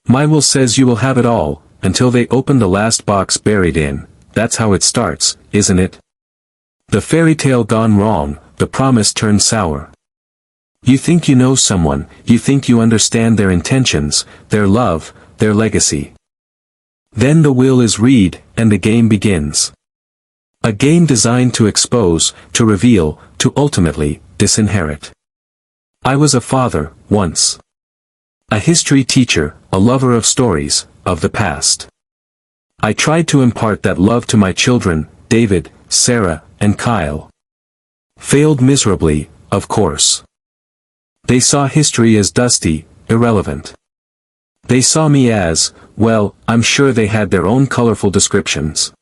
My will says you will have it all, until they open the last box buried in. That's how it starts, isn't it? The fairy tale gone wrong, the promise turned sour. You think you know someone, you think you understand their intentions, their love, their legacy. Then the will is read, and the game begins. A game designed to expose, to reveal, to ultimately, disinherit. I was a father, once. A history teacher, a lover of stories, of the past. I tried to impart that love to my children, David, Sarah, and Kyle. Failed miserably, of course. They saw history as dusty, irrelevant. They saw me as, well, I'm sure they had their own colorful descriptions.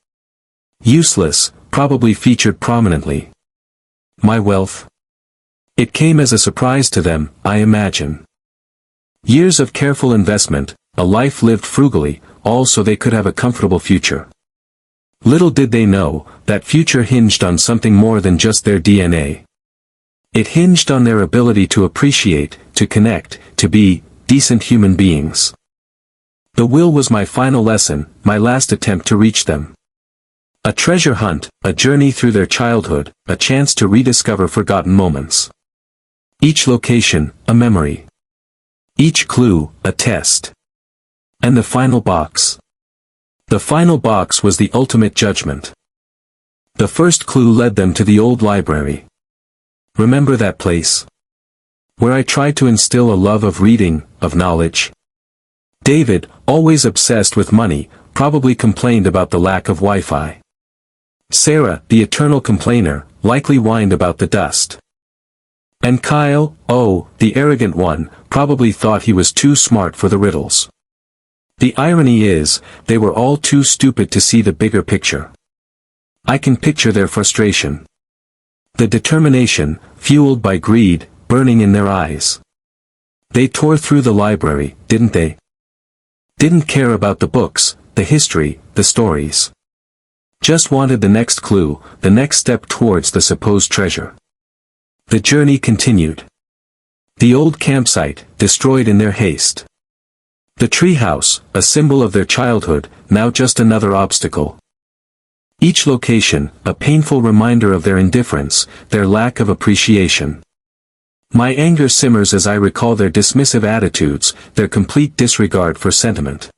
Useless, probably featured prominently. My wealth? It came as a surprise to them, I imagine. Years of careful investment, a life lived frugally, all so they could have a comfortable future. Little did they know, that future hinged on something more than just their DNA. It hinged on their ability to appreciate, to connect, to be decent human beings. The will was my final lesson, my last attempt to reach them. A treasure hunt, a journey through their childhood, a chance to rediscover forgotten moments. Each location, a memory. Each clue, a test. And the final box. The final box was the ultimate judgment. The first clue led them to the old library. Remember that place? Where I tried to instill a love of reading, of knowledge. David, always obsessed with money, probably complained about the lack of Wi-Fi. Sarah, the eternal complainer, likely whined about the dust. And Kyle, oh, the arrogant one, probably thought he was too smart for the riddles. The irony is, they were all too stupid to see the bigger picture. I can picture their frustration. The determination, fueled by greed, burning in their eyes. They tore through the library, didn't they? Didn't care about the books, the history, the stories. Just wanted the next clue, the next step towards the supposed treasure. The journey continued. The old campsite, destroyed in their haste. The treehouse, a symbol of their childhood, now just another obstacle. Each location, a painful reminder of their indifference, their lack of appreciation. My anger simmers as I recall their dismissive attitudes, their complete disregard for sentiment.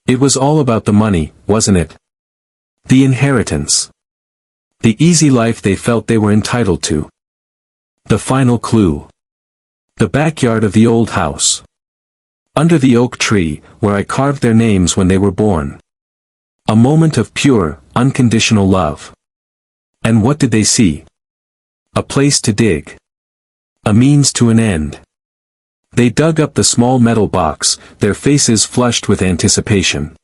It was all about the money, wasn't it? The inheritance. The easy life they felt they were entitled to. The final clue. The backyard of the old house. Under the oak tree, where I carved their names when they were born. A moment of pure, unconditional love. And what did they see? A place to dig. A means to an end. They dug up the small metal box, their faces flushed with anticipation.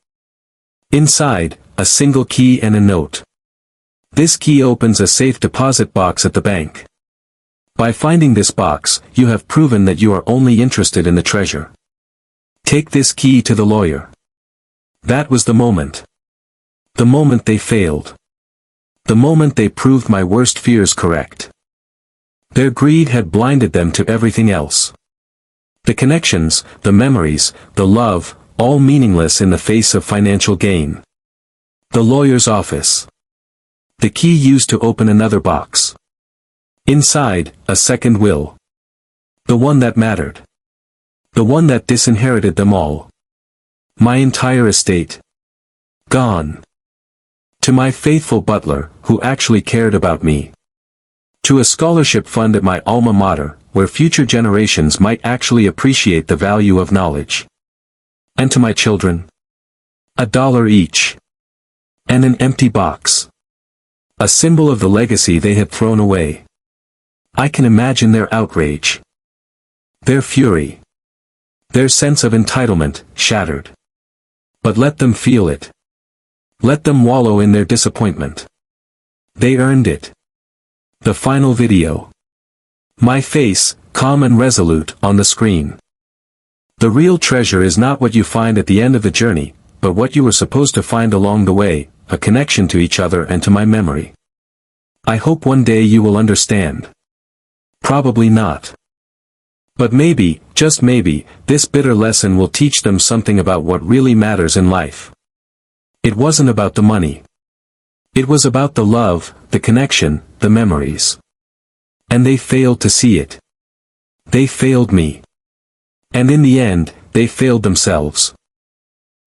Inside, a single key and a note. This key opens a safe deposit box at the bank. By finding this box, you have proven that you are only interested in the treasure. Take this key to the lawyer. That was the moment. The moment they failed. The moment they proved my worst fears correct. Their greed had blinded them to everything else. The connections, the memories, the love, all meaningless in the face of financial gain. The lawyer's office. The key used to open another box. Inside, a second will. The one that mattered. The one that disinherited them all. My entire estate. Gone. To my faithful butler, who actually cared about me. To a scholarship fund at my alma mater, where future generations might actually appreciate the value of knowledge. And to my children. $1 each. And an empty box. A symbol of the legacy they had thrown away. I can imagine their outrage. Their fury. Their sense of entitlement, shattered. But let them feel it. Let them wallow in their disappointment. They earned it. The final video. My face, calm and resolute, on the screen. The real treasure is not what you find at the end of the journey, but what you were supposed to find along the way, a connection to each other and to my memory. I hope one day you will understand. Probably not. But maybe, just maybe, this bitter lesson will teach them something about what really matters in life. It wasn't about the money. It was about the love, the connection, the memories. And they failed to see it. They failed me. And in the end, they failed themselves.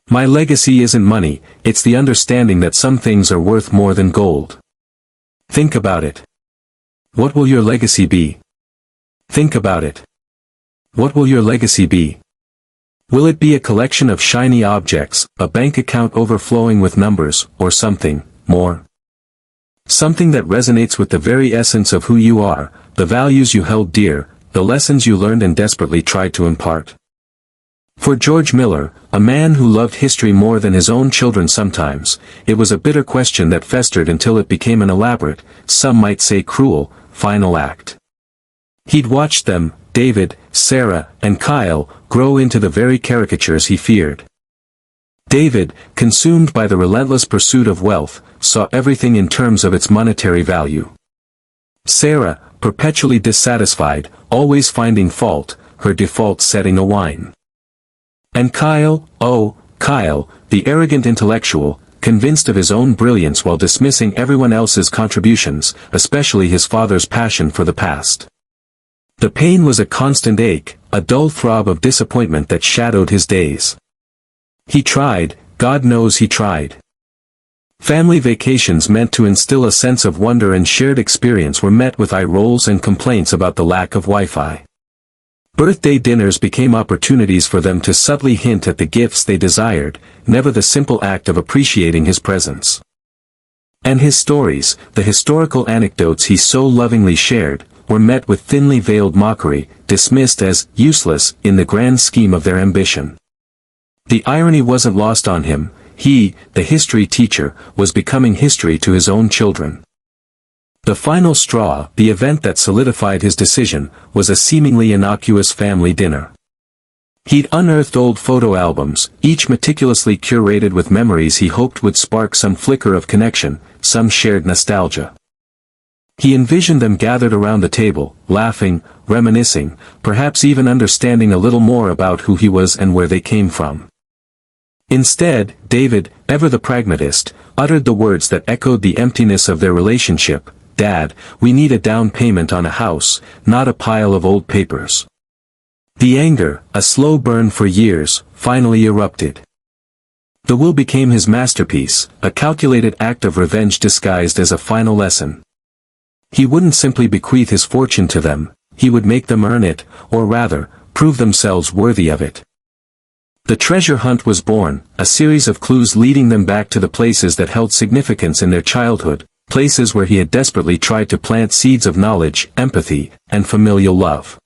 My legacy isn't money, it's the understanding that some things are worth more than gold. Think about it. What will your legacy be? Think about it. What will your legacy be? Will it be a collection of shiny objects, a bank account overflowing with numbers, or something more? Something that resonates with the very essence of who you are, the values you held dear, the lessons you learned and desperately tried to impart. For George Miller, a man who loved history more than his own children sometimes, it was a bitter question that festered until it became an elaborate, some might say cruel, final act. He'd watched them, David, Sarah, and Kyle, grow into the very caricatures he feared. David, consumed by the relentless pursuit of wealth, saw everything in terms of its monetary value. Sarah, perpetually dissatisfied, always finding fault, her default setting a whine. And Kyle, oh, Kyle, the arrogant intellectual, convinced of his own brilliance while dismissing everyone else's contributions, especially his father's passion for the past. The pain was a constant ache, a dull throb of disappointment that shadowed his days. He tried, God knows he tried. Family vacations meant to instill a sense of wonder and shared experience were met with eye rolls and complaints about the lack of Wi-Fi. Birthday dinners became opportunities for them to subtly hint at the gifts they desired, never the simple act of appreciating his presence. And his stories, the historical anecdotes he so lovingly shared, were met with thinly veiled mockery, dismissed as useless in the grand scheme of their ambition. The irony wasn't lost on him. He, the history teacher, was becoming history to his own children. The final straw, the event that solidified his decision, was a seemingly innocuous family dinner. He'd unearthed old photo albums, each meticulously curated with memories he hoped would spark some flicker of connection, some shared nostalgia. He envisioned them gathered around the table, laughing, reminiscing, perhaps even understanding a little more about who he was and where they came from. Instead, David, ever the pragmatist, uttered the words that echoed the emptiness of their relationship. Dad, we need a down payment on a house, not a pile of old papers. The anger, a slow burn for years, finally erupted. The will became his masterpiece, a calculated act of revenge disguised as a final lesson. He wouldn't simply bequeath his fortune to them, he would make them earn it, or rather, prove themselves worthy of it. The treasure hunt was born, a series of clues leading them back to the places that held significance in their childhood, places where he had desperately tried to plant seeds of knowledge, empathy, and familial love.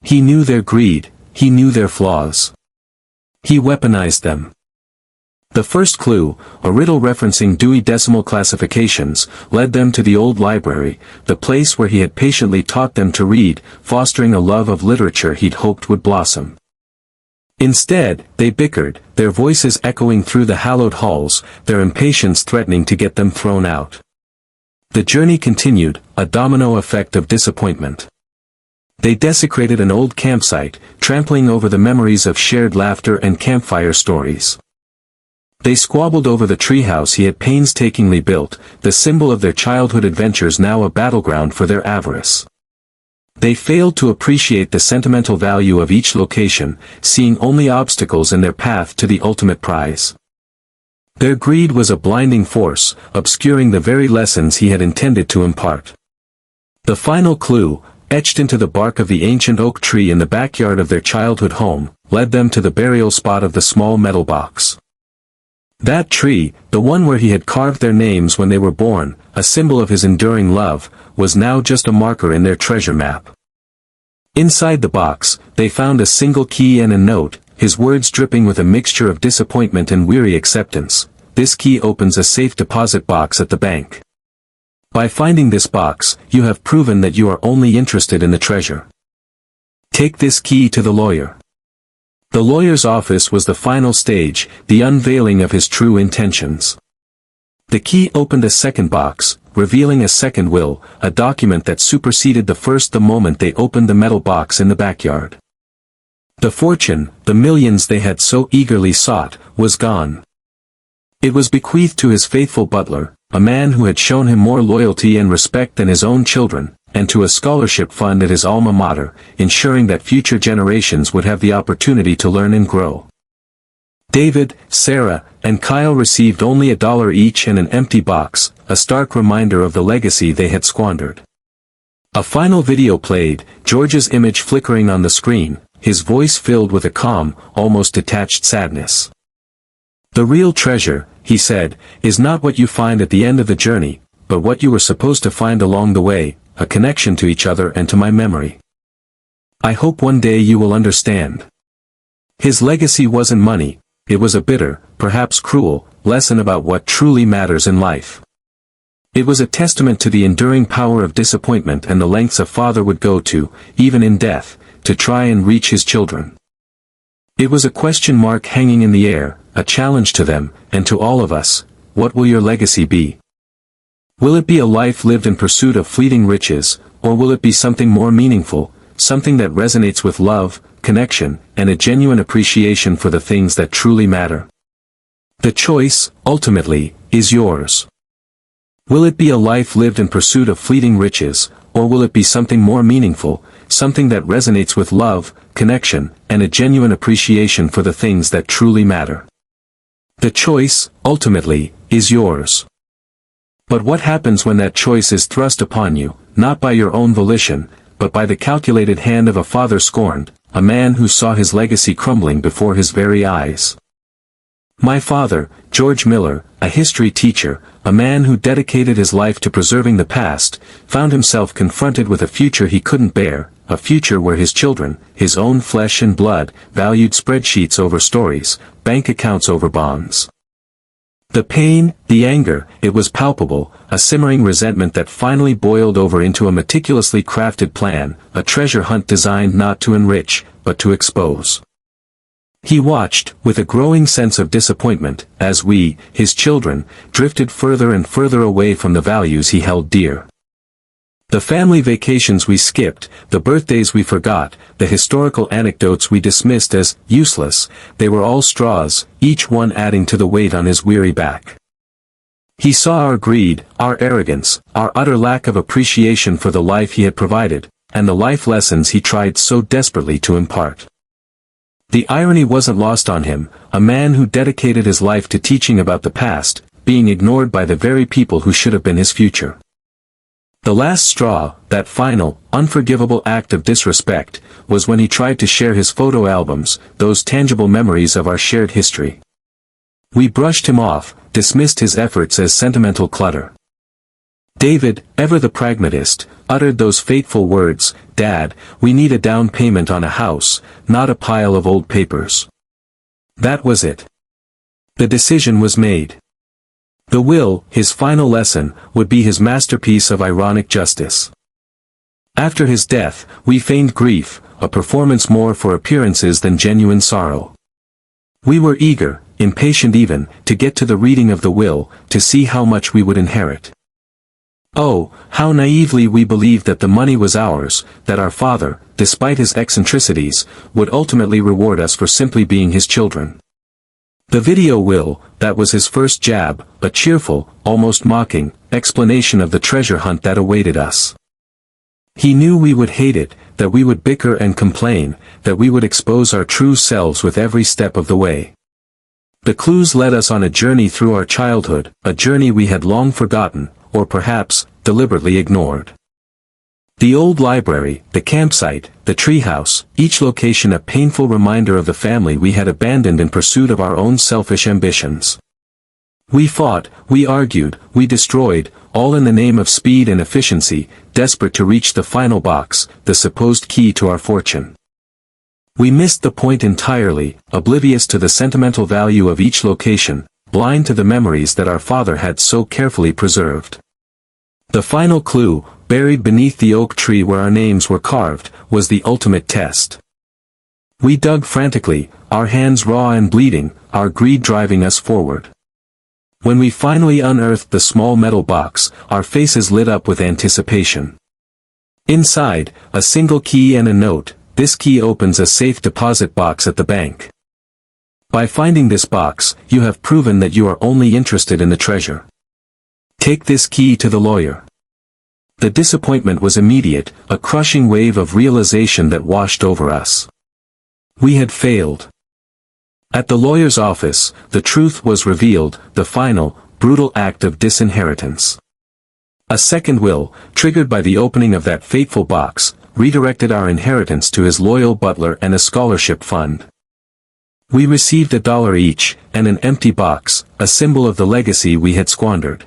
He knew their greed, he knew their flaws. He weaponized them. The first clue, a riddle referencing Dewey Decimal classifications, led them to the old library, the place where he had patiently taught them to read, fostering a love of literature he'd hoped would blossom. Instead, they bickered, their voices echoing through the hallowed halls, their impatience threatening to get them thrown out. The journey continued, a domino effect of disappointment. They desecrated an old campsite, trampling over the memories of shared laughter and campfire stories. They squabbled over the treehouse he had painstakingly built, the symbol of their childhood adventures now a battleground for their avarice. They failed to appreciate the sentimental value of each location, seeing only obstacles in their path to the ultimate prize. Their greed was a blinding force, obscuring the very lessons he had intended to impart. The final clue, etched into the bark of the ancient oak tree in the backyard of their childhood home, led them to the burial spot of the small metal box. That tree, the one where he had carved their names when they were born, a symbol of his enduring love, was now just a marker in their treasure map. Inside the box, they found a single key and a note, his words dripping with a mixture of disappointment and weary acceptance. This key opens a safe deposit box at the bank. By finding this box, you have proven that you are only interested in the treasure. Take this key to the lawyer. The lawyer's office was the final stage, the unveiling of his true intentions. The key opened a second box, revealing a second will, a document that superseded the first the moment they opened the metal box in the backyard. The fortune, the millions they had so eagerly sought, was gone. It was bequeathed to his faithful butler, a man who had shown him more loyalty and respect than his own children, and to a scholarship fund at his alma mater, ensuring that future generations would have the opportunity to learn and grow. David, Sarah, and Kyle received only $1 each and an empty box, a stark reminder of the legacy they had squandered. A final video played, George's image flickering on the screen, his voice filled with a calm, almost detached sadness. "The real treasure," he said, "is not what you find at the end of the journey, but what you were supposed to find along the way, a connection to each other and to my memory. I hope one day you will understand." His legacy wasn't money, it was a bitter, perhaps cruel, lesson about what truly matters in life. It was a testament to the enduring power of disappointment and the lengths a father would go to, even in death, to try and reach his children. It was a question mark hanging in the air, a challenge to them, and to all of us: what will your legacy be? Will it be a life lived in pursuit of fleeting riches, or will it be something more meaningful, something that resonates with love, connection, and a genuine appreciation for the things that truly matter? The choice, ultimately, is yours. Will it be a life lived in pursuit of fleeting riches, or will it be something more meaningful, something that resonates with love, connection, and a genuine appreciation for the things that truly matter? The choice, ultimately, is yours. But what happens when that choice is thrust upon you, not by your own volition, but by the calculated hand of a father scorned, a man who saw his legacy crumbling before his very eyes? My father, George Miller, a history teacher, a man who dedicated his life to preserving the past, found himself confronted with a future he couldn't bear, a future where his children, his own flesh and blood, valued spreadsheets over stories, bank accounts over bonds. The pain, the anger, it was palpable, a simmering resentment that finally boiled over into a meticulously crafted plan, a treasure hunt designed not to enrich, but to expose. He watched, with a growing sense of disappointment, as we, his children, drifted further and further away from the values he held dear. The family vacations we skipped, the birthdays we forgot, the historical anecdotes we dismissed as useless, they were all straws, each one adding to the weight on his weary back. He saw our greed, our arrogance, our utter lack of appreciation for the life he had provided, and the life lessons he tried so desperately to impart. The irony wasn't lost on him, a man who dedicated his life to teaching about the past, being ignored by the very people who should have been his future. The last straw, that final, unforgivable act of disrespect, was when he tried to share his photo albums, those tangible memories of our shared history. We brushed him off, dismissed his efforts as sentimental clutter. David, ever the pragmatist, uttered those fateful words, "Dad, we need a down payment on a house, not a pile of old papers." That was it. The decision was made. The will, his final lesson, would be his masterpiece of ironic justice. After his death, we feigned grief, a performance more for appearances than genuine sorrow. We were eager, impatient even, to get to the reading of the will, to see how much we would inherit. Oh, how naively we believed that the money was ours, that our father, despite his eccentricities, would ultimately reward us for simply being his children. The video will, that was his first jab, a cheerful, almost mocking, explanation of the treasure hunt that awaited us. He knew we would hate it, that we would bicker and complain, that we would expose our true selves with every step of the way. The clues led us on a journey through our childhood, a journey we had long forgotten, or perhaps, deliberately ignored. The old library, the campsite, the treehouse, each location a painful reminder of the family we had abandoned in pursuit of our own selfish ambitions. We fought, we argued, we destroyed, all in the name of speed and efficiency, desperate to reach the final box, the supposed key to our fortune. We missed the point entirely, oblivious to the sentimental value of each location, blind to the memories that our father had so carefully preserved. The final clue, buried beneath the oak tree where our names were carved, was the ultimate test. We dug frantically, our hands raw and bleeding, our greed driving us forward. When we finally unearthed the small metal box, our faces lit up with anticipation. Inside, a single key and a note. This key opens a safe deposit box at the bank. By finding this box, you have proven that you are only interested in the treasure. Take this key to the lawyer. The disappointment was immediate, a crushing wave of realization that washed over us. We had failed. At the lawyer's office, the truth was revealed, the final, brutal act of disinheritance. A second will, triggered by the opening of that fateful box, redirected our inheritance to his loyal butler and a scholarship fund. We received $1 each, and an empty box, a symbol of the legacy we had squandered.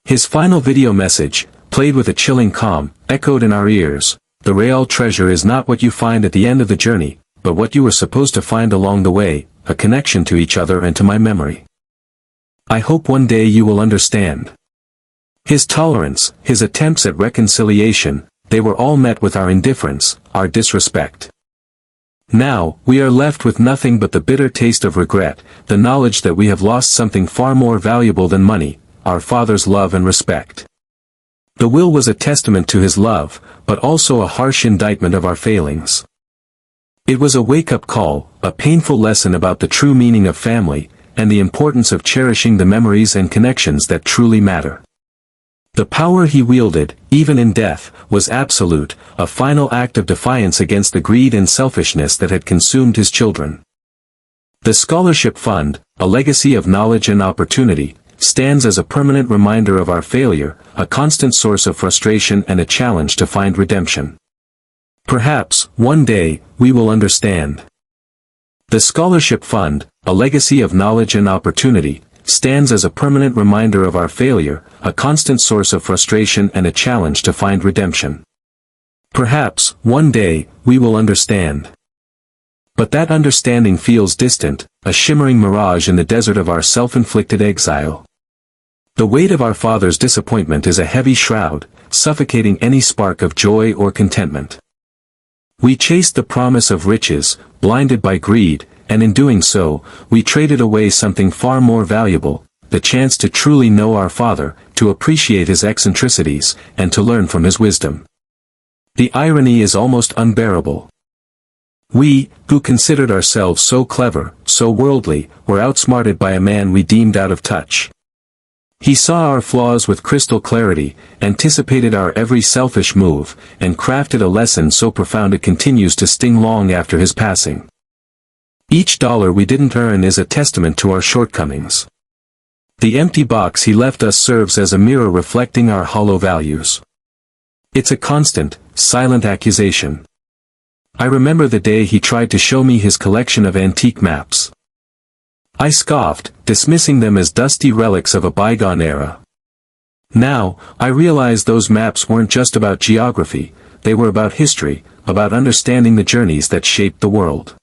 His final video message, played with a chilling calm, echoed in our ears. The real treasure is not what you find at the end of the journey, but what you were supposed to find along the way, a connection to each other and to my memory. I hope one day you will understand. His tolerance, his attempts at reconciliation, they were all met with our indifference, our disrespect. Now, we are left with nothing but the bitter taste of regret, the knowledge that we have lost something far more valuable than money, our father's love and respect. The will was a testament to his love, but also a harsh indictment of our failings. It was a wake-up call, a painful lesson about the true meaning of family, and the importance of cherishing the memories and connections that truly matter. The power he wielded, even in death, was absolute, a final act of defiance against the greed and selfishness that had consumed his children. The scholarship fund, a legacy of knowledge and opportunity, stands as a permanent reminder of our failure, a constant source of frustration and a challenge to find redemption. Perhaps, one day, we will understand. The scholarship fund, a legacy of knowledge and opportunity, stands as a permanent reminder of our failure, a constant source of frustration and a challenge to find redemption. Perhaps, one day, we will understand. But that understanding feels distant, a shimmering mirage in the desert of our self-inflicted exile. The weight of our father's disappointment is a heavy shroud, suffocating any spark of joy or contentment. We chased the promise of riches, blinded by greed, and in doing so, we traded away something far more valuable, the chance to truly know our father, to appreciate his eccentricities, and to learn from his wisdom. The irony is almost unbearable. We, who considered ourselves so clever, so worldly, were outsmarted by a man we deemed out of touch. He saw our flaws with crystal clarity, anticipated our every selfish move, and crafted a lesson so profound it continues to sting long after his passing. Each dollar we didn't earn is a testament to our shortcomings. The empty box he left us serves as a mirror reflecting our hollow values. It's a constant, silent accusation. I remember the day he tried to show me his collection of antique maps. I scoffed, dismissing them as dusty relics of a bygone era. Now, I realize those maps weren't just about geography, they were about history, about understanding the journeys that shaped the world.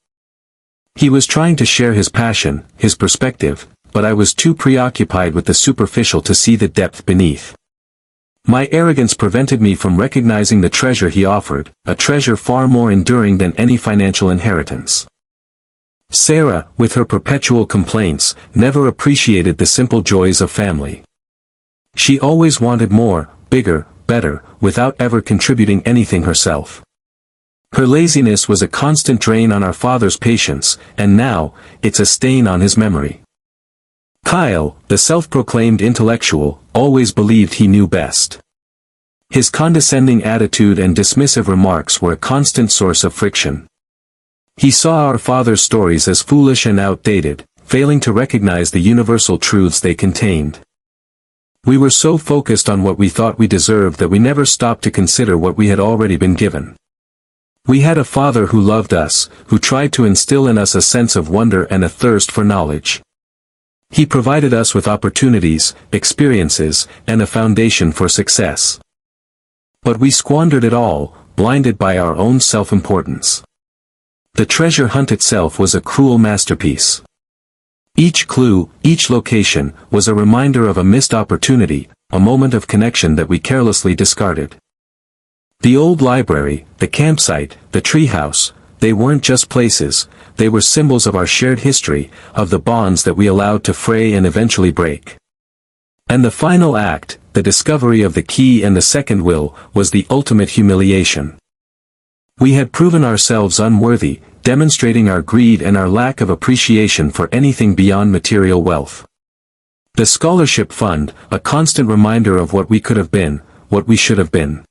He was trying to share his passion, his perspective, but I was too preoccupied with the superficial to see the depth beneath. My arrogance prevented me from recognizing the treasure he offered, a treasure far more enduring than any financial inheritance. Sarah, with her perpetual complaints, never appreciated the simple joys of family. She always wanted more, bigger, better, without ever contributing anything herself. Her laziness was a constant drain on our father's patience, and now, it's a stain on his memory. Kyle, the self-proclaimed intellectual, always believed he knew best. His condescending attitude and dismissive remarks were a constant source of friction. He saw our father's stories as foolish and outdated, failing to recognize the universal truths they contained. We were so focused on what we thought we deserved that we never stopped to consider what we had already been given. We had a father who loved us, who tried to instill in us a sense of wonder and a thirst for knowledge. He provided us with opportunities, experiences, and a foundation for success. But we squandered it all, blinded by our own self-importance. The treasure hunt itself was a cruel masterpiece. Each clue, each location, was a reminder of a missed opportunity, a moment of connection that we carelessly discarded. The old library, the campsite, the treehouse, they weren't just places, they were symbols of our shared history, of the bonds that we allowed to fray and eventually break. And the final act, the discovery of the key and the second will, was the ultimate humiliation. We had proven ourselves unworthy, demonstrating our greed and our lack of appreciation for anything beyond material wealth. The scholarship fund, a constant reminder of what we could have been, what we should have been.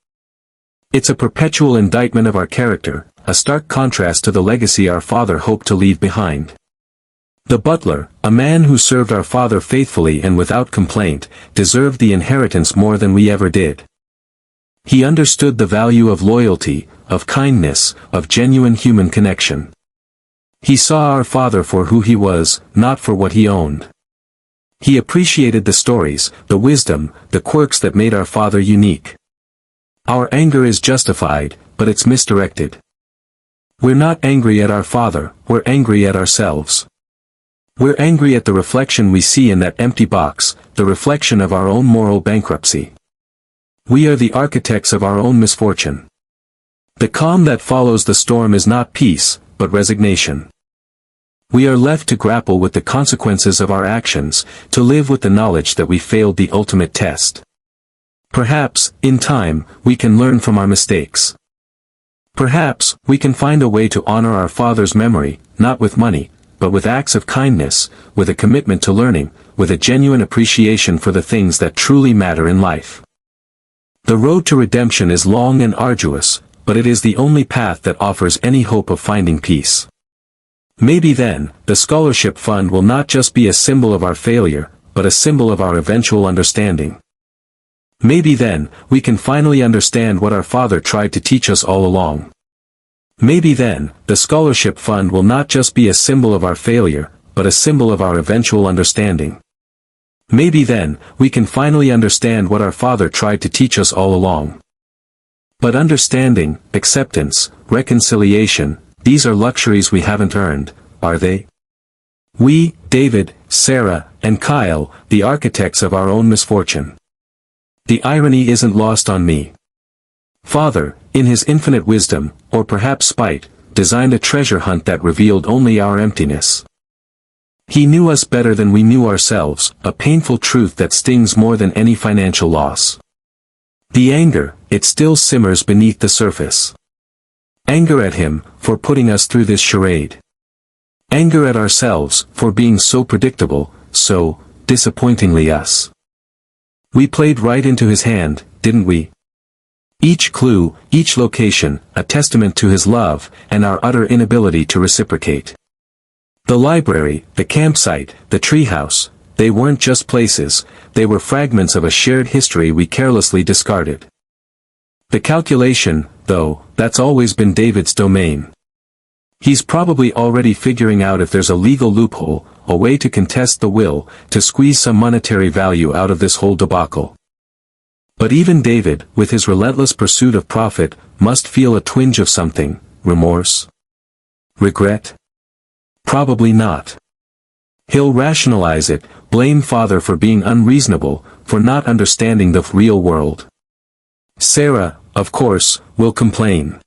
It's a perpetual indictment of our character, a stark contrast to the legacy our father hoped to leave behind. The butler, a man who served our father faithfully and without complaint, deserved the inheritance more than we ever did. He understood the value of loyalty, of kindness, of genuine human connection. He saw our father for who he was, not for what he owned. He appreciated the stories, the wisdom, the quirks that made our father unique. Our anger is justified, but it's misdirected. We're not angry at our father, we're angry at ourselves. We're angry at the reflection we see in that empty box, the reflection of our own moral bankruptcy. We are the architects of our own misfortune. The calm that follows the storm is not peace, but resignation. We are left to grapple with the consequences of our actions, to live with the knowledge that we failed the ultimate test. Perhaps, in time, we can learn from our mistakes. Perhaps, we can find a way to honor our father's memory, not with money, but with acts of kindness, with a commitment to learning, with a genuine appreciation for the things that truly matter in life. The road to redemption is long and arduous, but it is the only path that offers any hope of finding peace. Maybe then, the scholarship fund will not just be a symbol of our failure, but a symbol of our eventual understanding. Maybe then, we can finally understand what our father tried to teach us all along. Maybe then, the scholarship fund will not just be a symbol of our failure, but a symbol of our eventual understanding. Maybe then, we can finally understand what our father tried to teach us all along. But understanding, acceptance, reconciliation, these are luxuries we haven't earned, are they? We, David, Sarah, and Kyle, the architects of our own misfortune. The irony isn't lost on me. Father, in his infinite wisdom, or perhaps spite, designed a treasure hunt that revealed only our emptiness. He knew us better than we knew ourselves, a painful truth that stings more than any financial loss. The anger, it still simmers beneath the surface. Anger at him, for putting us through this charade. Anger at ourselves, for being so predictable, so disappointingly us. We played right into his hand, didn't we? Each clue, each location, a testament to his love, and our utter inability to reciprocate. The library, the campsite, the treehouse, they weren't just places, they were fragments of a shared history we carelessly discarded. The calculation, though, that's always been David's domain. He's probably already figuring out if there's a legal loophole, a way to contest the will, to squeeze some monetary value out of this whole debacle. But even David, with his relentless pursuit of profit, must feel a twinge of something, remorse? Regret? Probably not. He'll rationalize it, blame father for being unreasonable, for not understanding the real world. Sarah, of course, will complain.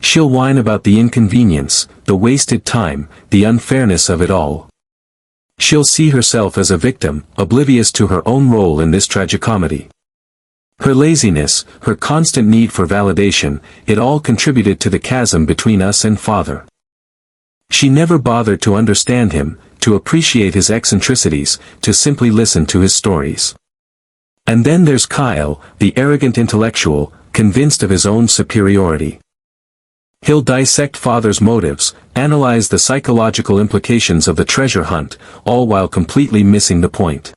She'll whine about the inconvenience, the wasted time, the unfairness of it all. She'll see herself as a victim, oblivious to her own role in this tragicomedy. Her laziness, her constant need for validation, it all contributed to the chasm between us and father. She never bothered to understand him, to appreciate his eccentricities, to simply listen to his stories. And then there's Kyle, the arrogant intellectual, convinced of his own superiority. He'll dissect father's motives, analyze the psychological implications of the treasure hunt, all while completely missing the point.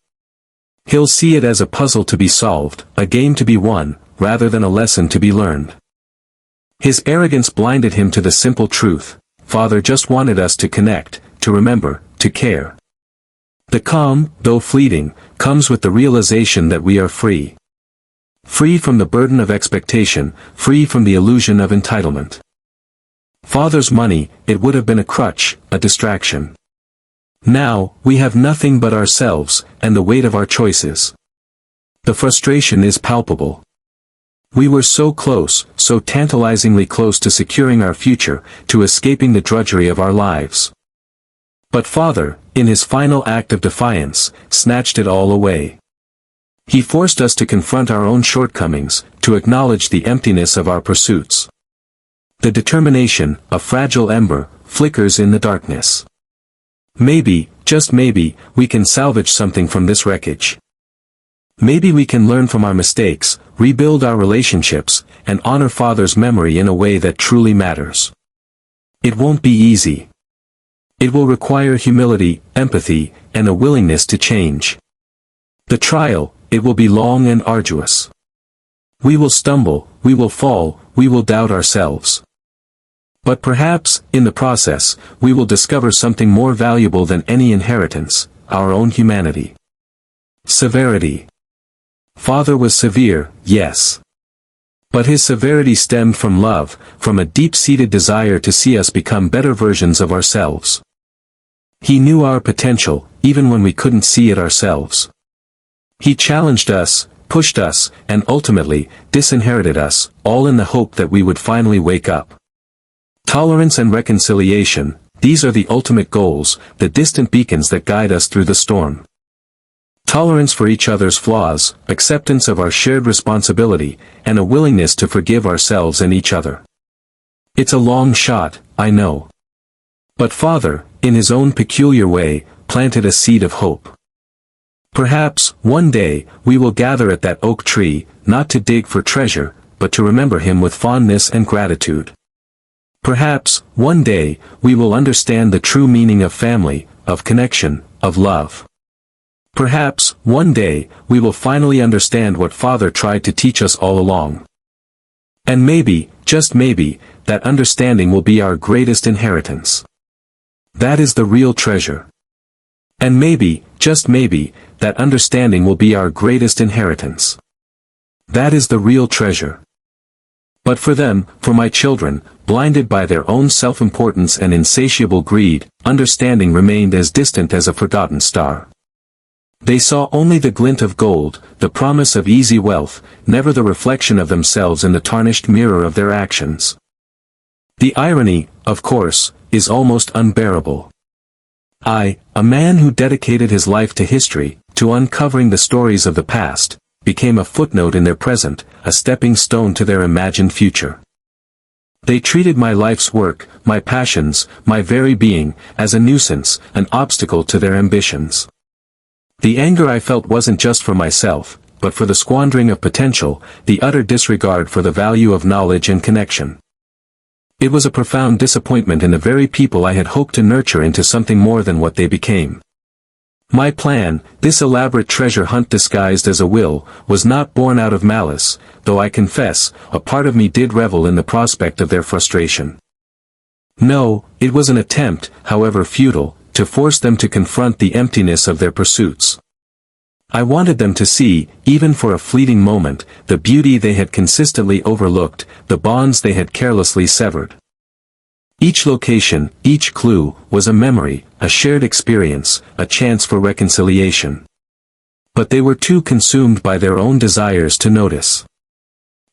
He'll see it as a puzzle to be solved, a game to be won, rather than a lesson to be learned. His arrogance blinded him to the simple truth: father just wanted us to connect, to remember, to care. The calm, though fleeting, comes with the realization that we are free. Free from the burden of expectation, free from the illusion of entitlement. Father's money, it would have been a crutch, a distraction. Now, we have nothing but ourselves, and the weight of our choices. The frustration is palpable. We were so close, so tantalizingly close to securing our future, to escaping the drudgery of our lives. But Father, in his final act of defiance, snatched it all away. He forced us to confront our own shortcomings, to acknowledge the emptiness of our pursuits. The determination, a fragile ember, flickers in the darkness. Maybe, just maybe, we can salvage something from this wreckage. Maybe we can learn from our mistakes, rebuild our relationships, and honor Father's memory in a way that truly matters. It won't be easy. It will require humility, empathy, and a willingness to change. The trial, it will be long and arduous. We will stumble, we will fall, we will doubt ourselves. But perhaps, in the process, we will discover something more valuable than any inheritance, our own humanity. Severity. Father was severe, yes. But his severity stemmed from love, from a deep-seated desire to see us become better versions of ourselves. He knew our potential, even when we couldn't see it ourselves. He challenged us, pushed us, and ultimately, disinherited us, all in the hope that we would finally wake up. Tolerance and reconciliation, these are the ultimate goals, the distant beacons that guide us through the storm. Tolerance for each other's flaws, acceptance of our shared responsibility, and a willingness to forgive ourselves and each other. It's a long shot, I know. But Father, in his own peculiar way, planted a seed of hope. Perhaps, one day, we will gather at that oak tree, not to dig for treasure, but to remember him with fondness and gratitude. Perhaps, one day, we will understand the true meaning of family, of connection, of love. Perhaps, one day, we will finally understand what Father tried to teach us all along. And maybe, just maybe, that understanding will be our greatest inheritance. That is the real treasure. And maybe, just maybe, that understanding will be our greatest inheritance. That is the real treasure. But for them, for my children, blinded by their own self-importance and insatiable greed, understanding remained as distant as a forgotten star. They saw only the glint of gold, the promise of easy wealth, never the reflection of themselves in the tarnished mirror of their actions. The irony, of course, is almost unbearable. I, a man who dedicated his life to history, to uncovering the stories of the past, became a footnote in their present, a stepping stone to their imagined future. They treated my life's work, my passions, my very being, as a nuisance, an obstacle to their ambitions. The anger I felt wasn't just for myself, but for the squandering of potential, the utter disregard for the value of knowledge and connection. It was a profound disappointment in the very people I had hoped to nurture into something more than what they became. My plan, this elaborate treasure hunt disguised as a will, was not born out of malice, though I confess, a part of me did revel in the prospect of their frustration. No, it was an attempt, however futile, to force them to confront the emptiness of their pursuits. I wanted them to see, even for a fleeting moment, the beauty they had consistently overlooked, the bonds they had carelessly severed. Each location, each clue, was a memory, a shared experience, a chance for reconciliation. But they were too consumed by their own desires to notice.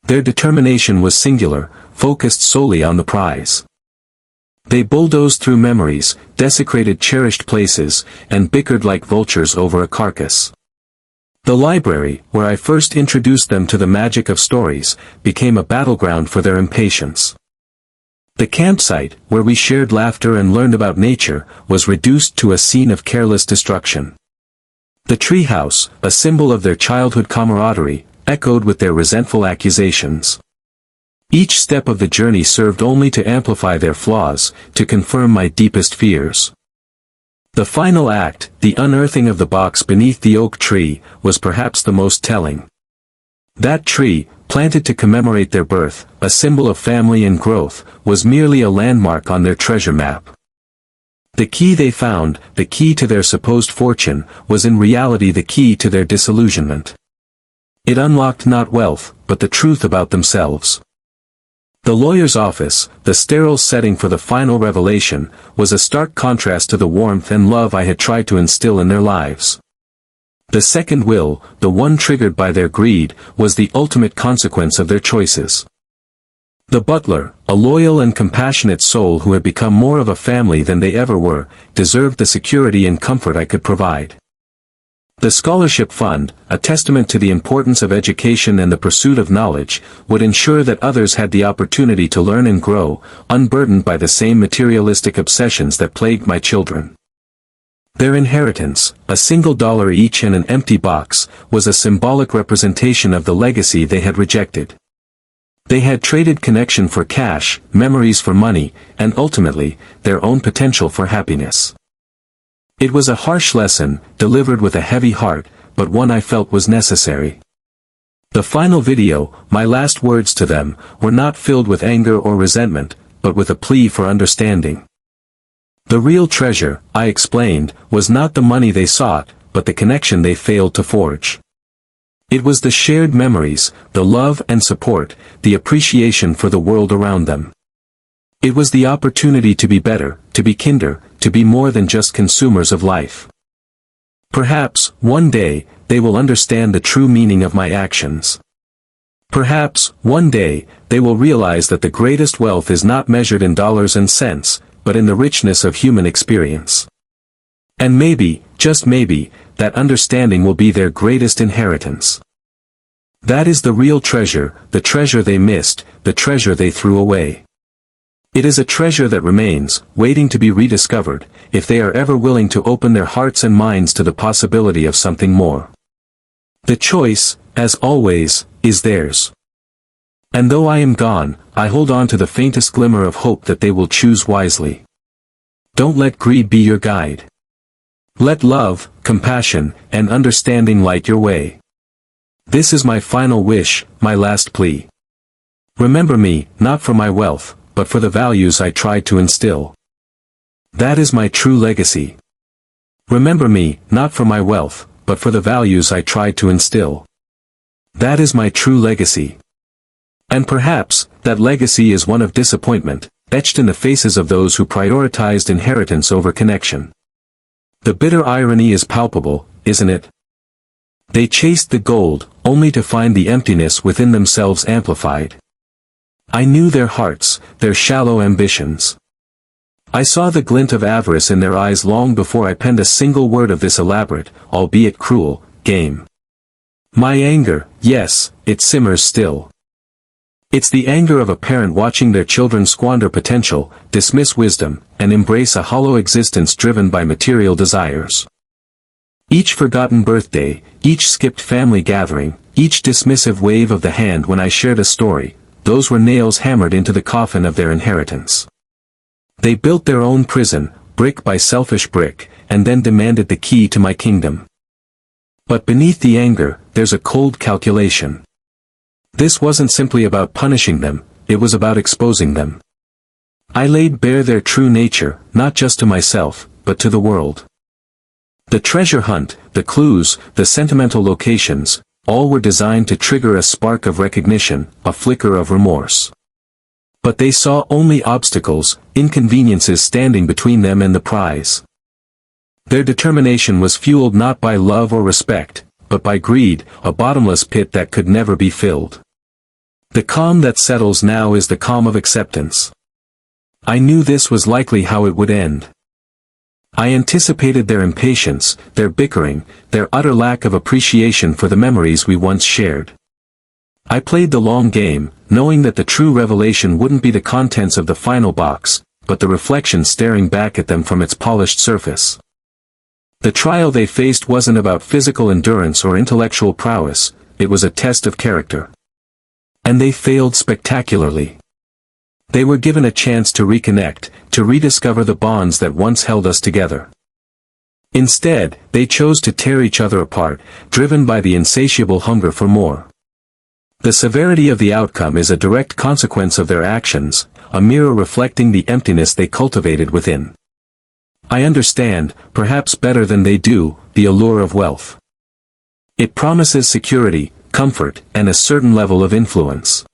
Their determination was singular, focused solely on the prize. They bulldozed through memories, desecrated cherished places, and bickered like vultures over a carcass. The library, where I first introduced them to the magic of stories, became a battleground for their impatience. The campsite, where we shared laughter and learned about nature, was reduced to a scene of careless destruction. The treehouse, a symbol of their childhood camaraderie, echoed with their resentful accusations. Each step of the journey served only to amplify their flaws, to confirm my deepest fears. The final act, the unearthing of the box beneath the oak tree, was perhaps the most telling. That tree, planted to commemorate their birth, a symbol of family and growth, was merely a landmark on their treasure map. The key they found, the key to their supposed fortune, was in reality the key to their disillusionment. It unlocked not wealth, but the truth about themselves. The lawyer's office, the sterile setting for the final revelation, was a stark contrast to the warmth and love I had tried to instill in their lives. The second will, the one triggered by their greed, was the ultimate consequence of their choices. The butler, a loyal and compassionate soul who had become more of a family than they ever were, deserved the security and comfort I could provide. The scholarship fund, a testament to the importance of education and the pursuit of knowledge, would ensure that others had the opportunity to learn and grow, unburdened by the same materialistic obsessions that plagued my children. Their inheritance, a $1 each and an empty box, was a symbolic representation of the legacy they had rejected. They had traded connection for cash, memories for money, and ultimately, their own potential for happiness. It was a harsh lesson, delivered with a heavy heart, but one I felt was necessary. The final video, my last words to them, were not filled with anger or resentment, but with a plea for understanding. The real treasure, I explained, was not the money they sought, but the connection they failed to forge. It was the shared memories, the love and support, the appreciation for the world around them. It was the opportunity to be better, to be kinder, to be more than just consumers of life. Perhaps, one day, they will understand the true meaning of my actions. Perhaps, one day, they will realize that the greatest wealth is not measured in dollars and cents, but in the richness of human experience. And maybe, just maybe, that understanding will be their greatest inheritance. That is the real treasure, the treasure they missed, the treasure they threw away. It is a treasure that remains, waiting to be rediscovered, if they are ever willing to open their hearts and minds to the possibility of something more. The choice, as always, is theirs. And though I am gone, I hold on to the faintest glimmer of hope that they will choose wisely. Don't let greed be your guide. Let love, compassion, and understanding light your way. This is my final wish, my last plea. Remember me, not for my wealth, but for the values I tried to instill. That is my true legacy. Remember me, not for my wealth, but for the values I tried to instill. That is my true legacy. And perhaps, that legacy is one of disappointment, etched in the faces of those who prioritized inheritance over connection. The bitter irony is palpable, isn't it? They chased the gold, only to find the emptiness within themselves amplified. I knew their hearts, their shallow ambitions. I saw the glint of avarice in their eyes long before I penned a single word of this elaborate, albeit cruel, game. My anger, yes, it simmers still. It's the anger of a parent watching their children squander potential, dismiss wisdom, and embrace a hollow existence driven by material desires. Each forgotten birthday, each skipped family gathering, each dismissive wave of the hand when I shared a story, those were nails hammered into the coffin of their inheritance. They built their own prison, brick by selfish brick, and then demanded the key to my kingdom. But beneath the anger, there's a cold calculation. This wasn't simply about punishing them, it was about exposing them. I laid bare their true nature, not just to myself, but to the world. The treasure hunt, the clues, the sentimental locations, all were designed to trigger a spark of recognition, a flicker of remorse. But they saw only obstacles, inconveniences standing between them and the prize. Their determination was fueled not by love or respect, but by greed, a bottomless pit that could never be filled. The calm that settles now is the calm of acceptance. I knew this was likely how it would end. I anticipated their impatience, their bickering, their utter lack of appreciation for the memories we once shared. I played the long game, knowing that the true revelation wouldn't be the contents of the final box, but the reflection staring back at them from its polished surface. The trial they faced wasn't about physical endurance or intellectual prowess, it was a test of character. And they failed spectacularly. They were given a chance to reconnect, to rediscover the bonds that once held us together. Instead, they chose to tear each other apart, driven by the insatiable hunger for more. The severity of the outcome is a direct consequence of their actions, a mirror reflecting the emptiness they cultivated within. I understand, perhaps better than they do, the allure of wealth. It promises security, comfort, and a certain level of influence.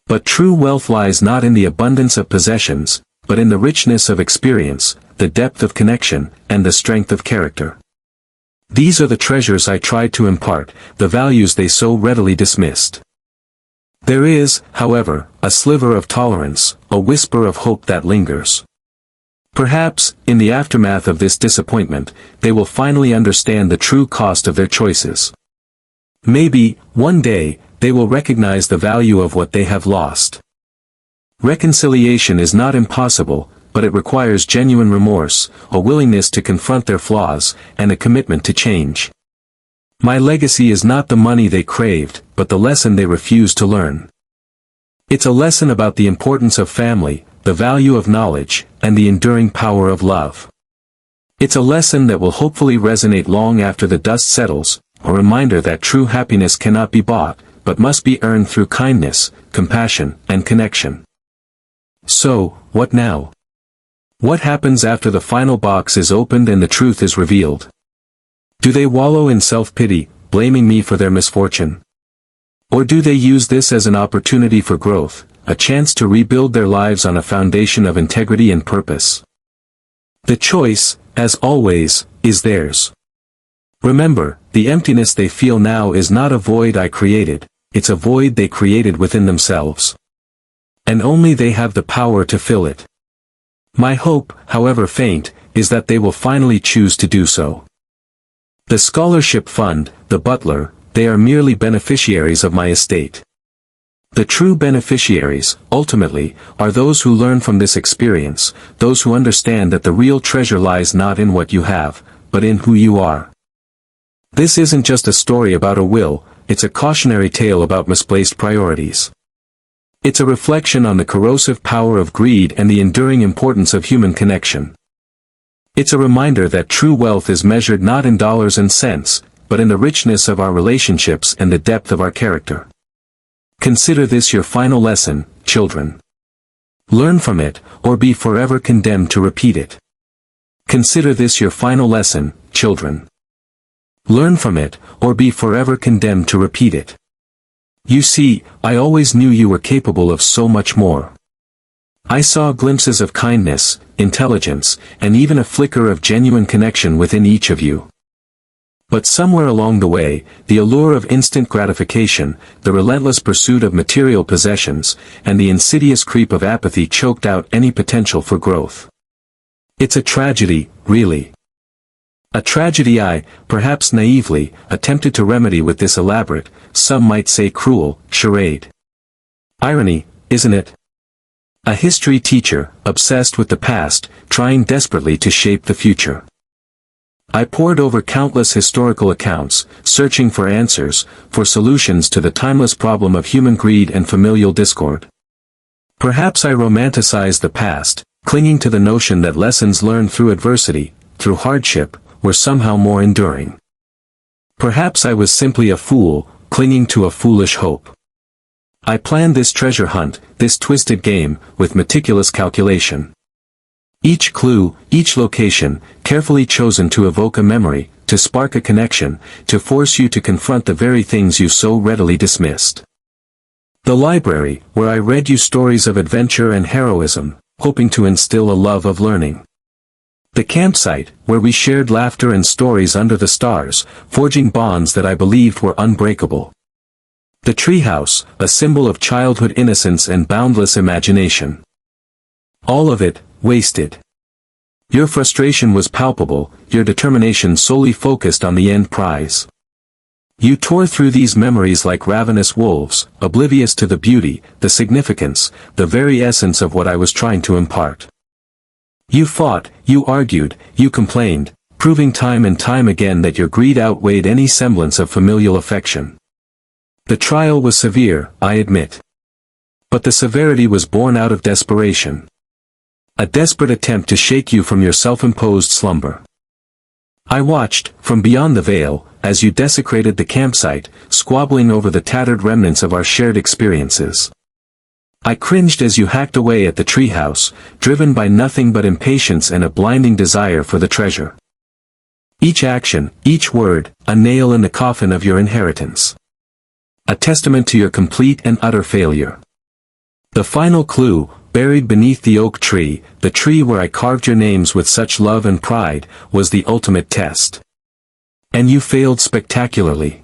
But true wealth lies not in the abundance of possessions, but in the richness of experience, the depth of connection, and the strength of character. These are the treasures I tried to impart, the values they so readily dismissed. There is, however, a sliver of tolerance, a whisper of hope that lingers. Perhaps, in the aftermath of this disappointment, they will finally understand the true cost of their choices. Maybe, one day, they will recognize the value of what they have lost. Reconciliation is not impossible, but it requires genuine remorse, a willingness to confront their flaws, and a commitment to change. My legacy is not the money they craved, but the lesson they refused to learn. It's a lesson about the importance of family, the value of knowledge, and the enduring power of love. It's a lesson that will hopefully resonate long after the dust settles, a reminder that true happiness cannot be bought, but must be earned through kindness, compassion, and connection. So, what now? What happens after the final box is opened and the truth is revealed? Do they wallow in self-pity, blaming me for their misfortune? Or do they use this as an opportunity for growth, a chance to rebuild their lives on a foundation of integrity and purpose? The choice, as always, is theirs. Remember, the emptiness they feel now is not a void I created, it's a void they created within themselves. And only they have the power to fill it. My hope, however faint, is that they will finally choose to do so. The scholarship fund, the butler, they are merely beneficiaries of my estate. The true beneficiaries, ultimately, are those who learn from this experience, those who understand that the real treasure lies not in what you have, but in who you are. This isn't just a story about a will, it's a cautionary tale about misplaced priorities. It's a reflection on the corrosive power of greed and the enduring importance of human connection. It's a reminder that true wealth is measured not in dollars and cents, but in the richness of our relationships and the depth of our character. Consider this your final lesson, children. Learn from it, or be forever condemned to repeat it. Consider this your final lesson, children. Learn from it, or be forever condemned to repeat it. You see, I always knew you were capable of so much more. I saw glimpses of kindness, intelligence, and even a flicker of genuine connection within each of you. But somewhere along the way, the allure of instant gratification, the relentless pursuit of material possessions, and the insidious creep of apathy choked out any potential for growth. It's a tragedy, really. A tragedy I, perhaps naively, attempted to remedy with this elaborate, some might say cruel, charade. Irony, isn't it? A history teacher, obsessed with the past, trying desperately to shape the future. I pored over countless historical accounts, searching for answers, for solutions to the timeless problem of human greed and familial discord. Perhaps I romanticized the past, clinging to the notion that lessons learned through adversity, through hardship, were somehow more enduring. Perhaps I was simply a fool, clinging to a foolish hope. I planned this treasure hunt, this twisted game, with meticulous calculation. Each clue, each location, carefully chosen to evoke a memory, to spark a connection, to force you to confront the very things you so readily dismissed. The library, where I read you stories of adventure and heroism, hoping to instill a love of learning. The campsite, where we shared laughter and stories under the stars, forging bonds that I believed were unbreakable. The treehouse, a symbol of childhood innocence and boundless imagination. All of it, wasted. Your frustration was palpable, your determination solely focused on the end prize. You tore through these memories like ravenous wolves, oblivious to the beauty, the significance, the very essence of what I was trying to impart. You fought, you argued, you complained, proving time and time again that your greed outweighed any semblance of familial affection. The trial was severe, I admit. But the severity was born out of desperation. A desperate attempt to shake you from your self-imposed slumber. I watched, from beyond the veil, as you desecrated the campsite, squabbling over the tattered remnants of our shared experiences. I cringed as you hacked away at the treehouse, driven by nothing but impatience and a blinding desire for the treasure. Each action, each word, a nail in the coffin of your inheritance. A testament to your complete and utter failure. The final clue, buried beneath the oak tree, the tree where I carved your names with such love and pride, was the ultimate test. And you failed spectacularly.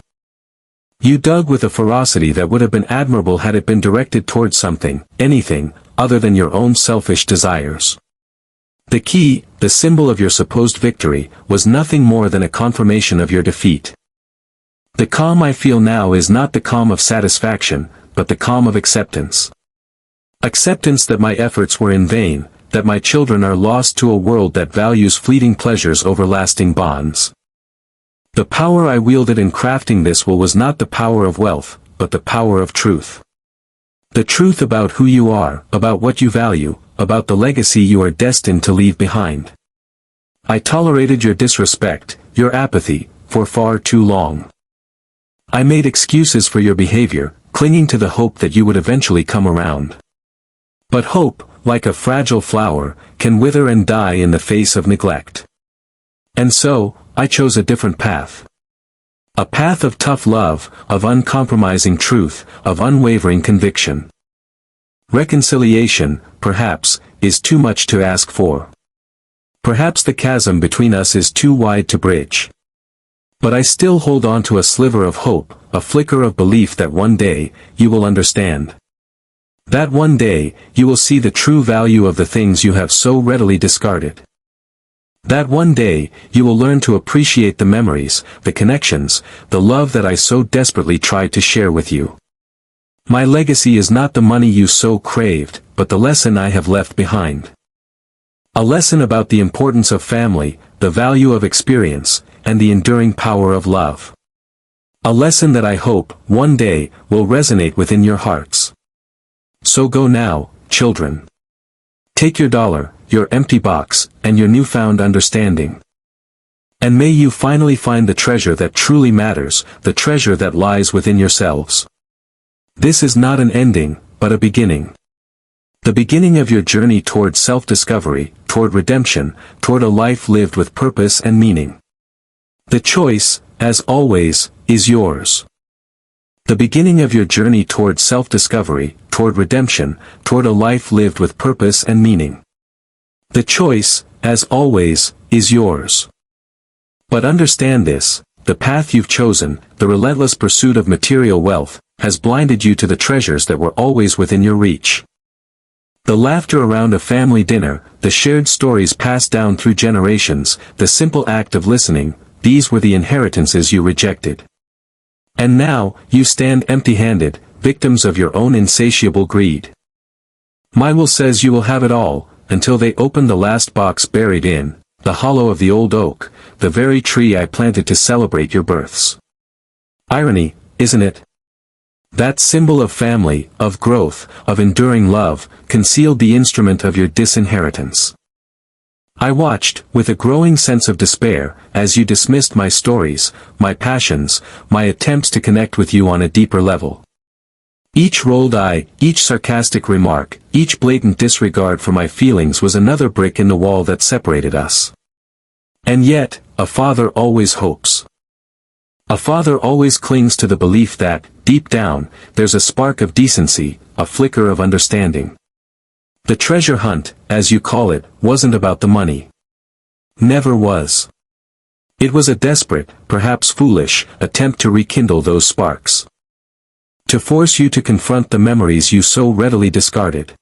You dug with a ferocity that would have been admirable had it been directed towards something, anything, other than your own selfish desires. The key, the symbol of your supposed victory, was nothing more than a confirmation of your defeat. The calm I feel now is not the calm of satisfaction, but the calm of acceptance. Acceptance that my efforts were in vain, that my children are lost to a world that values fleeting pleasures over lasting bonds. The power I wielded in crafting this will was not the power of wealth, but the power of truth. The truth about who you are, about what you value, about the legacy you are destined to leave behind. I tolerated your disrespect, your apathy, for far too long. I made excuses for your behavior, clinging to the hope that you would eventually come around. But hope, like a fragile flower, can wither and die in the face of neglect. And so, I chose a different path. A path of tough love, of uncompromising truth, of unwavering conviction. Reconciliation, perhaps, is too much to ask for. Perhaps the chasm between us is too wide to bridge. But I still hold on to a sliver of hope, a flicker of belief that one day, you will understand. That one day, you will see the true value of the things you have so readily discarded. That one day, you will learn to appreciate the memories, the connections, the love that I so desperately tried to share with you. My legacy is not the money you so craved, but the lesson I have left behind. A lesson about the importance of family, the value of experience, and the enduring power of love. A lesson that I hope, one day, will resonate within your hearts. So go now, children. Take your dollar, your empty box, and your newfound understanding. And may you finally find the treasure that truly matters, the treasure that lies within yourselves. This is not an ending, but a beginning. The beginning of your journey toward self-discovery, toward redemption, toward a life lived with purpose and meaning. The choice, as always, is yours. The beginning of your journey toward self-discovery, toward redemption, toward a life lived with purpose and meaning. The choice, as always, is yours. But understand this, the path you've chosen, the relentless pursuit of material wealth, has blinded you to the treasures that were always within your reach. The laughter around a family dinner, the shared stories passed down through generations, the simple act of listening, these were the inheritances you rejected. And now, you stand empty-handed, victims of your own insatiable greed. My will says you will have it all, until they open the last box buried in the hollow of the old oak, the very tree I planted to celebrate your births. Irony, isn't it? That symbol of family, of growth, of enduring love, concealed the instrument of your disinheritance. I watched, with a growing sense of despair, as you dismissed my stories, my passions, my attempts to connect with you on a deeper level. Each rolled eye, each sarcastic remark, each blatant disregard for my feelings was another brick in the wall that separated us. And yet, a father always hopes. A father always clings to the belief that, deep down, there's a spark of decency, a flicker of understanding. The treasure hunt, as you call it, wasn't about the money. Never was. It was a desperate, perhaps foolish, attempt to rekindle those sparks. To force you to confront the memories you so readily discarded.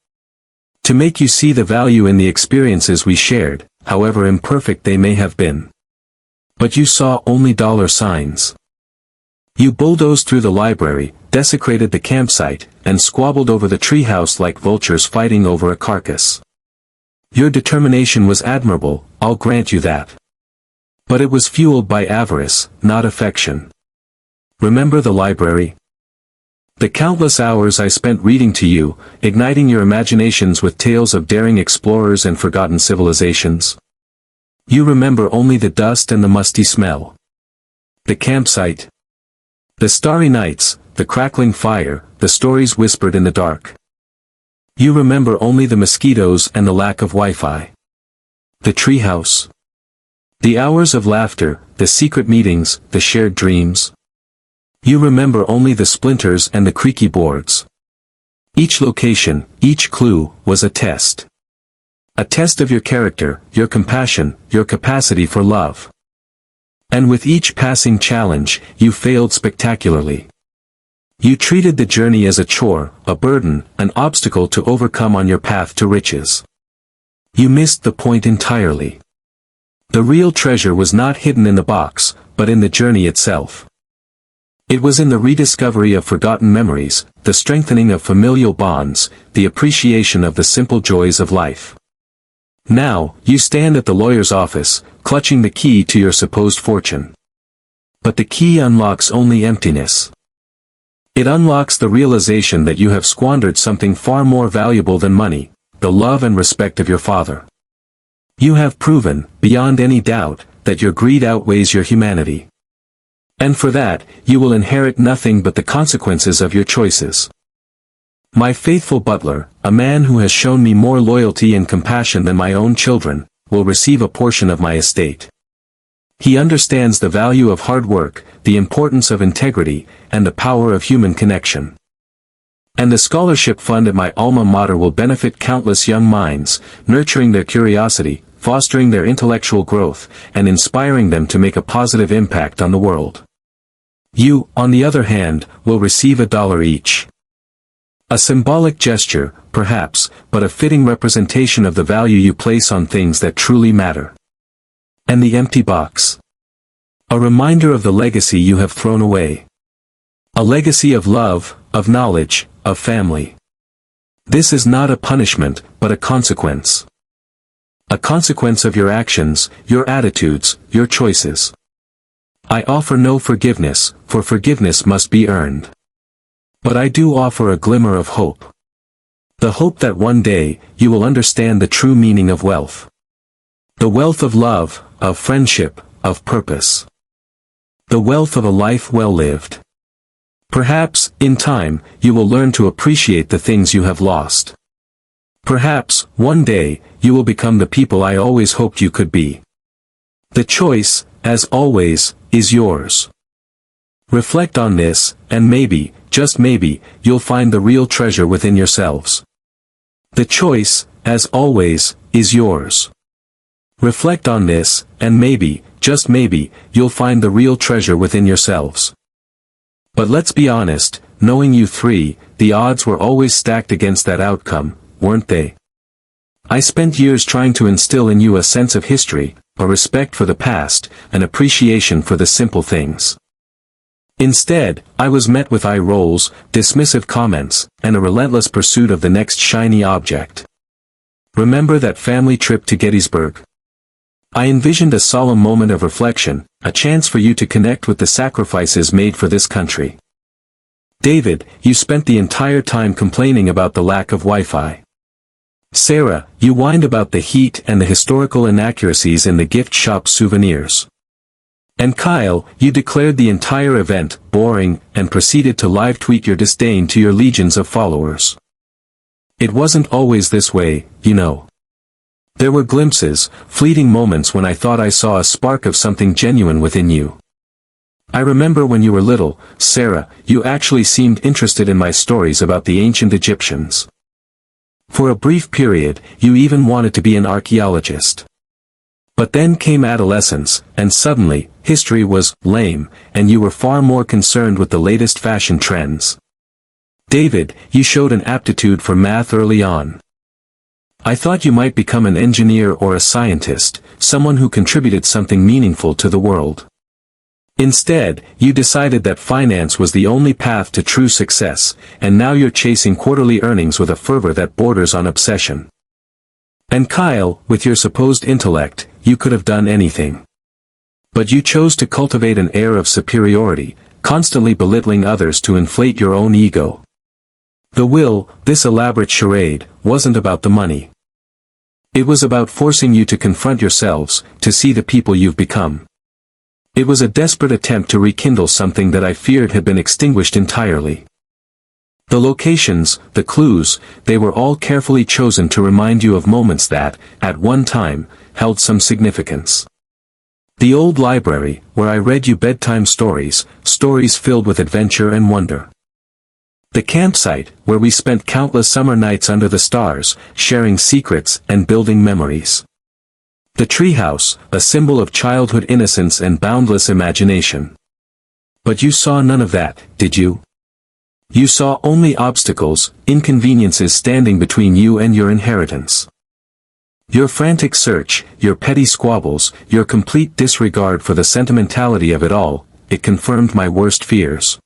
To make you see the value in the experiences we shared, however imperfect they may have been. But you saw only dollar signs. You bulldozed through the library, desecrated the campsite, and squabbled over the treehouse like vultures fighting over a carcass. Your determination was admirable, I'll grant you that. But it was fueled by avarice, not affection. Remember the library? The countless hours I spent reading to you, igniting your imaginations with tales of daring explorers and forgotten civilizations? You remember only the dust and the musty smell. The campsite. The starry nights, the crackling fire, the stories whispered in the dark. You remember only the mosquitoes and the lack of Wi-Fi. The treehouse. The hours of laughter, the secret meetings, the shared dreams. You remember only the splinters and the creaky boards. Each location, each clue, was a test. A test of your character, your compassion, your capacity for love. And with each passing challenge, you failed spectacularly. You treated the journey as a chore, a burden, an obstacle to overcome on your path to riches. You missed the point entirely. The real treasure was not hidden in the box, but in the journey itself. It was in the rediscovery of forgotten memories, the strengthening of familial bonds, the appreciation of the simple joys of life. Now, you stand at the lawyer's office, clutching the key to your supposed fortune. But the key unlocks only emptiness. It unlocks the realization that you have squandered something far more valuable than money, the love and respect of your father. You have proven, beyond any doubt, that your greed outweighs your humanity. And for that, you will inherit nothing but the consequences of your choices. My faithful butler, a man who has shown me more loyalty and compassion than my own children, will receive a portion of my estate. He understands the value of hard work, the importance of integrity, and the power of human connection. And the scholarship fund at my alma mater will benefit countless young minds, nurturing their curiosity, fostering their intellectual growth, and inspiring them to make a positive impact on the world. You, on the other hand, will receive $1 each. A symbolic gesture, perhaps, but a fitting representation of the value you place on things that truly matter. And the empty box. A reminder of the legacy you have thrown away. A legacy of love, of knowledge, of family. This is not a punishment, but a consequence. A consequence of your actions, your attitudes, your choices. I offer no forgiveness, for forgiveness must be earned. But I do offer a glimmer of hope. The hope that one day, you will understand the true meaning of wealth. The wealth of love, of friendship, of purpose. The wealth of a life well lived. Perhaps, in time, you will learn to appreciate the things you have lost. Perhaps, one day, you will become the people I always hoped you could be. The choice, as always, is yours. Reflect on this, and maybe, just maybe, you'll find the real treasure within yourselves. The choice, as always, is yours. Reflect on this, and maybe, just maybe, you'll find the real treasure within yourselves. But let's be honest, knowing you three, the odds were always stacked against that outcome, weren't they? I spent years trying to instill in you a sense of history, a respect for the past, an appreciation for the simple things. Instead, I was met with eye rolls, dismissive comments, and a relentless pursuit of the next shiny object. Remember that family trip to Gettysburg? I envisioned a solemn moment of reflection, a chance for you to connect with the sacrifices made for this country. David, you spent the entire time complaining about the lack of Wi-Fi. Sarah, you whined about the heat and the historical inaccuracies in the gift shop souvenirs. And Kyle, you declared the entire event boring and proceeded to live tweet your disdain to your legions of followers. It wasn't always this way, you know. There were glimpses, fleeting moments when I thought I saw a spark of something genuine within you. I remember when you were little, Sarah, you actually seemed interested in my stories about the ancient Egyptians. For a brief period, you even wanted to be an archaeologist. But then came adolescence, and suddenly, history was lame, and you were far more concerned with the latest fashion trends. David, you showed an aptitude for math early on. I thought you might become an engineer or a scientist, someone who contributed something meaningful to the world. Instead, you decided that finance was the only path to true success, and now you're chasing quarterly earnings with a fervor that borders on obsession. And Kyle, with your supposed intellect, you could have done anything. But you chose to cultivate an air of superiority, constantly belittling others to inflate your own ego. The will, this elaborate charade, wasn't about the money. It was about forcing you to confront yourselves, to see the people you've become. It was a desperate attempt to rekindle something that I feared had been extinguished entirely. The locations, the clues, they were all carefully chosen to remind you of moments that, at one time, held some significance. The old library, where I read you bedtime stories, stories filled with adventure and wonder. The campsite, where we spent countless summer nights under the stars, sharing secrets and building memories. The treehouse, a symbol of childhood innocence and boundless imagination. But you saw none of that, did you? You saw only obstacles, inconveniences standing between you and your inheritance. Your frantic search, your petty squabbles, your complete disregard for the sentimentality of it all, it confirmed my worst fears.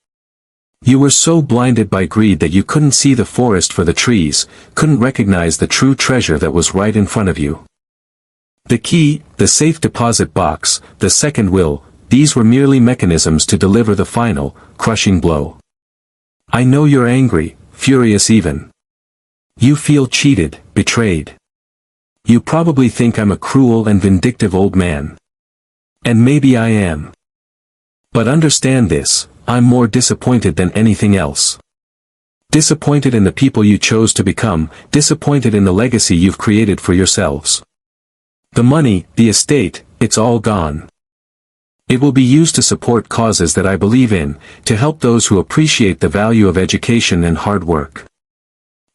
You were so blinded by greed that you couldn't see the forest for the trees, couldn't recognize the true treasure that was right in front of you. The key, the safe deposit box, the second will, these were merely mechanisms to deliver the final, crushing blow. I know you're angry, furious even. You feel cheated, betrayed. You probably think I'm a cruel and vindictive old man. And maybe I am. But understand this, I'm more disappointed than anything else. Disappointed in the people you chose to become, disappointed in the legacy you've created for yourselves. The money, the estate, it's all gone. It will be used to support causes that I believe in, to help those who appreciate the value of education and hard work.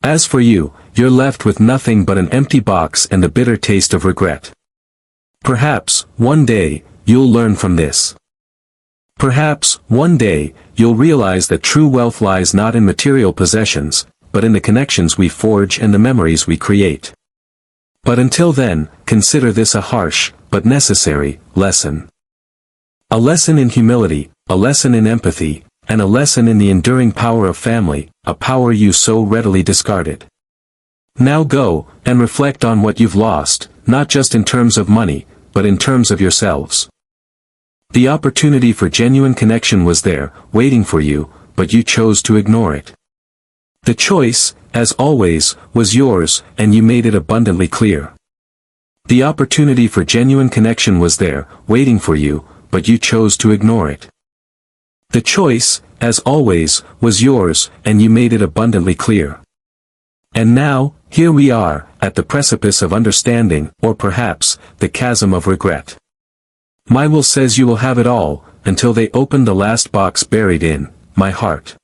As for you, you're left with nothing but an empty box and the bitter taste of regret. Perhaps, one day, you'll learn from this. Perhaps, one day, you'll realize that true wealth lies not in material possessions, but in the connections we forge and the memories we create. But until then, consider this a harsh, but necessary, lesson. A lesson in humility, a lesson in empathy, and a lesson in the enduring power of family, a power you so readily discarded. Now go, and reflect on what you've lost, not just in terms of money, but in terms of yourselves. The opportunity for genuine connection was there, waiting for you, but you chose to ignore it. The choice, as always, was yours, and you made it abundantly clear. The opportunity for genuine connection was there, waiting for you, but you chose to ignore it. The choice, as always, was yours, and you made it abundantly clear. And now, here we are, at the precipice of understanding, or perhaps, the chasm of regret. My will says you will have it all, until they open the last box buried in, my heart.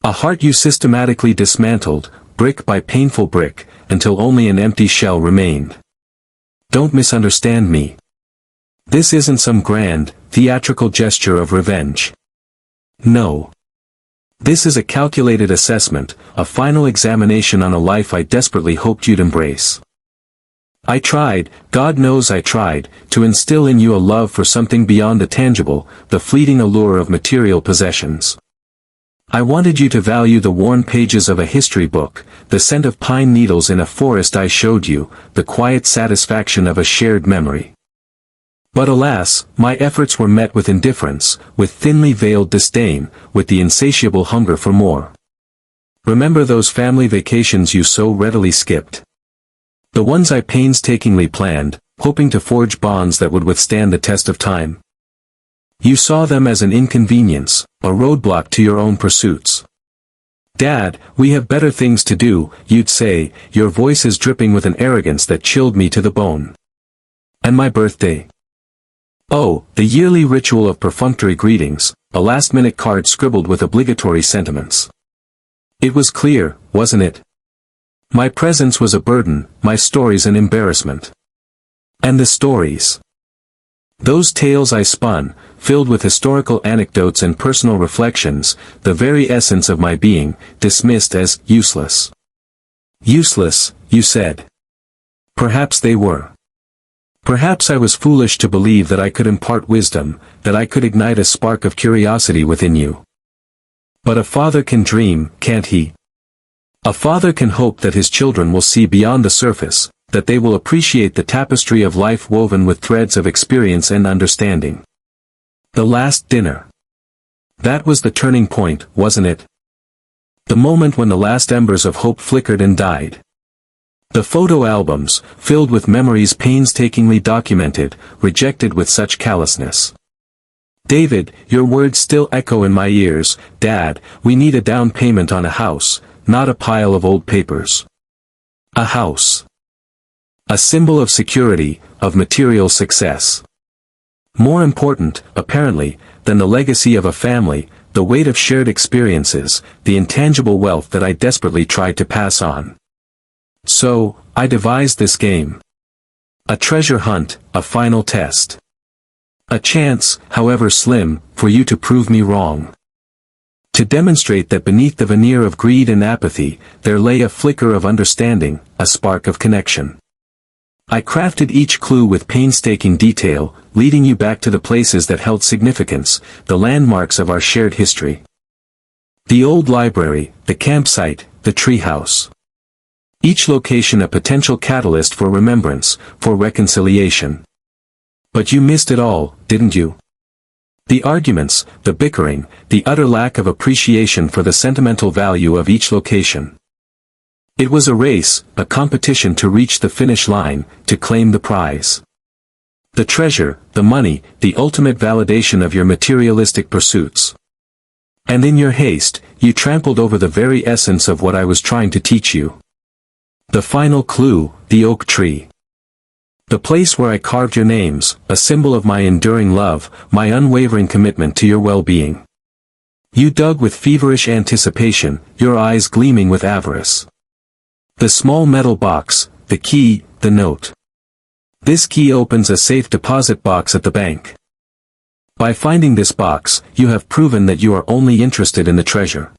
A heart you systematically dismantled, brick by painful brick, until only an empty shell remained. Don't misunderstand me. This isn't some grand, theatrical gesture of revenge. No. This is a calculated assessment, a final examination on a life I desperately hoped you'd embrace. I tried, God knows I tried, to instill in you a love for something beyond the tangible, the fleeting allure of material possessions. I wanted you to value the worn pages of a history book, the scent of pine needles in a forest I showed you, the quiet satisfaction of a shared memory. But alas, my efforts were met with indifference, with thinly veiled disdain, with the insatiable hunger for more. Remember those family vacations you so readily skipped? The ones I painstakingly planned, hoping to forge bonds that would withstand the test of time? You saw them as an inconvenience, a roadblock to your own pursuits. Dad, we have better things to do, you'd say, your voice is dripping with an arrogance that chilled me to the bone. And my birthday? Oh, the yearly ritual of perfunctory greetings, a last-minute card scribbled with obligatory sentiments. It was clear, wasn't it? My presence was a burden, my stories an embarrassment. And the stories. Those tales I spun, filled with historical anecdotes and personal reflections, the very essence of my being, dismissed as useless. Useless, you said. Perhaps they were. Perhaps I was foolish to believe that I could impart wisdom, that I could ignite a spark of curiosity within you. But a father can dream, can't he? A father can hope that his children will see beyond the surface, that they will appreciate the tapestry of life woven with threads of experience and understanding. The last dinner. That was the turning point, wasn't it? The moment when the last embers of hope flickered and died. The photo albums, filled with memories painstakingly documented, rejected with such callousness. David, your words still echo in my ears, Dad, we need a down payment on a house, not a pile of old papers. A house. A symbol of security, of material success. More important, apparently, than the legacy of a family, the weight of shared experiences, the intangible wealth that I desperately tried to pass on. So, I devised this game. A treasure hunt, a final test. A chance, however slim, for you to prove me wrong. To demonstrate that beneath the veneer of greed and apathy, there lay a flicker of understanding, a spark of connection. I crafted each clue with painstaking detail, leading you back to the places that held significance, the landmarks of our shared history. The old library, the campsite, the treehouse. Each location a potential catalyst for remembrance, for reconciliation. But you missed it all, didn't you? The arguments, the bickering, the utter lack of appreciation for the sentimental value of each location. It was a race, a competition to reach the finish line, to claim the prize. The treasure, the money, the ultimate validation of your materialistic pursuits. And in your haste, you trampled over the very essence of what I was trying to teach you. The final clue, the oak tree. The place where I carved your names, a symbol of my enduring love, my unwavering commitment to your well-being. You dug with feverish anticipation, your eyes gleaming with avarice. The small metal box, the key, the note. This key opens a safe deposit box at the bank. By finding this box, you have proven that you are only interested in the treasure.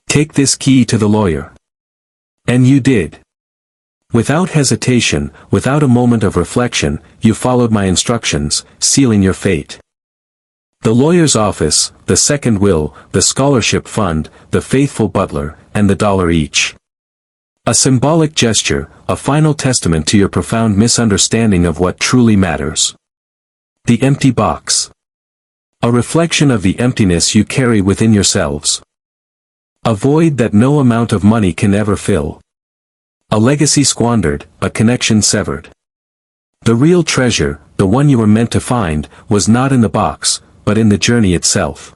Take this key to the lawyer. And you did. Without hesitation, without a moment of reflection, you followed my instructions, sealing your fate. The lawyer's office, the second will, the scholarship fund, the faithful butler, and the $1 each. A symbolic gesture, a final testament to your profound misunderstanding of what truly matters. The empty box. A reflection of the emptiness you carry within yourselves. A void that no amount of money can ever fill. A legacy squandered, a connection severed. The real treasure, the one you were meant to find, was not in the box, but in the journey itself.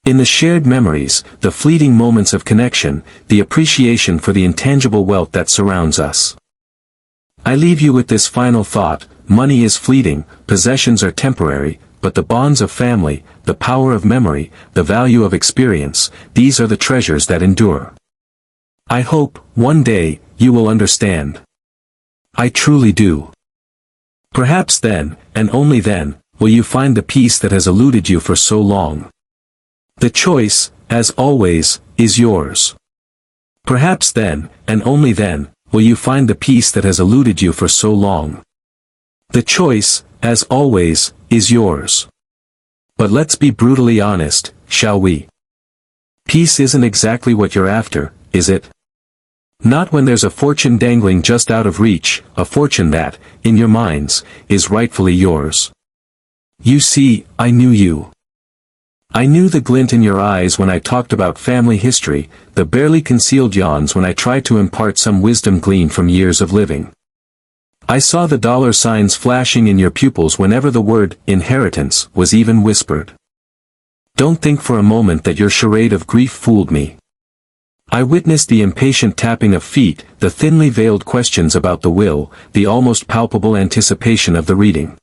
In the shared memories, the fleeting moments of connection, the appreciation for the intangible wealth that surrounds us. I leave you with this final thought: money is fleeting, possessions are temporary, but the bonds of family, the power of memory, the value of experience, these are the treasures that endure. I hope, one day, you will understand. I truly do. Perhaps then, and only then, will you find the peace that has eluded you for so long. The choice, as always, is yours. Perhaps then, and only then, will you find the peace that has eluded you for so long. The choice, as always, is yours. But let's be brutally honest, shall we? Peace isn't exactly what you're after, is it? Not when there's a fortune dangling just out of reach, a fortune that, in your minds, is rightfully yours. You see, I knew you. I knew the glint in your eyes when I talked about family history, the barely concealed yawns when I tried to impart some wisdom gleaned from years of living. I saw the $signs flashing in your pupils whenever the word inheritance was even whispered. Don't think for a moment that your charade of grief fooled me. I witnessed the impatient tapping of feet, the thinly veiled questions about the will, the almost palpable anticipation of the reading.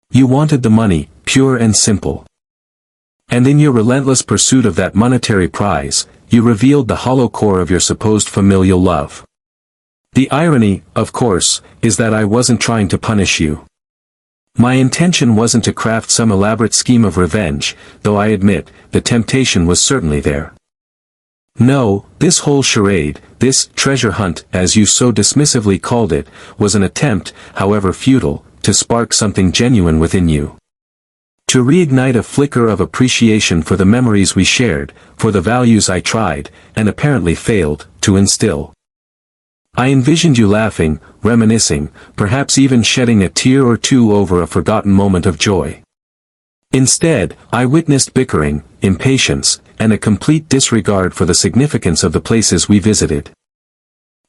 You wanted the money, pure and simple. And in your relentless pursuit of that monetary prize, you revealed the hollow core of your supposed familial love. The irony, of course, is that I wasn't trying to punish you. My intention wasn't to craft some elaborate scheme of revenge, though I admit, the temptation was certainly there. No, this whole charade, this treasure hunt, as you so dismissively called it, was an attempt, however futile, to spark something genuine within you. To reignite a flicker of appreciation for the memories we shared, for the values I tried, and apparently failed, to instill. I envisioned you laughing, reminiscing, perhaps even shedding a tear or two over a forgotten moment of joy. Instead, I witnessed bickering, impatience, and a complete disregard for the significance of the places we visited.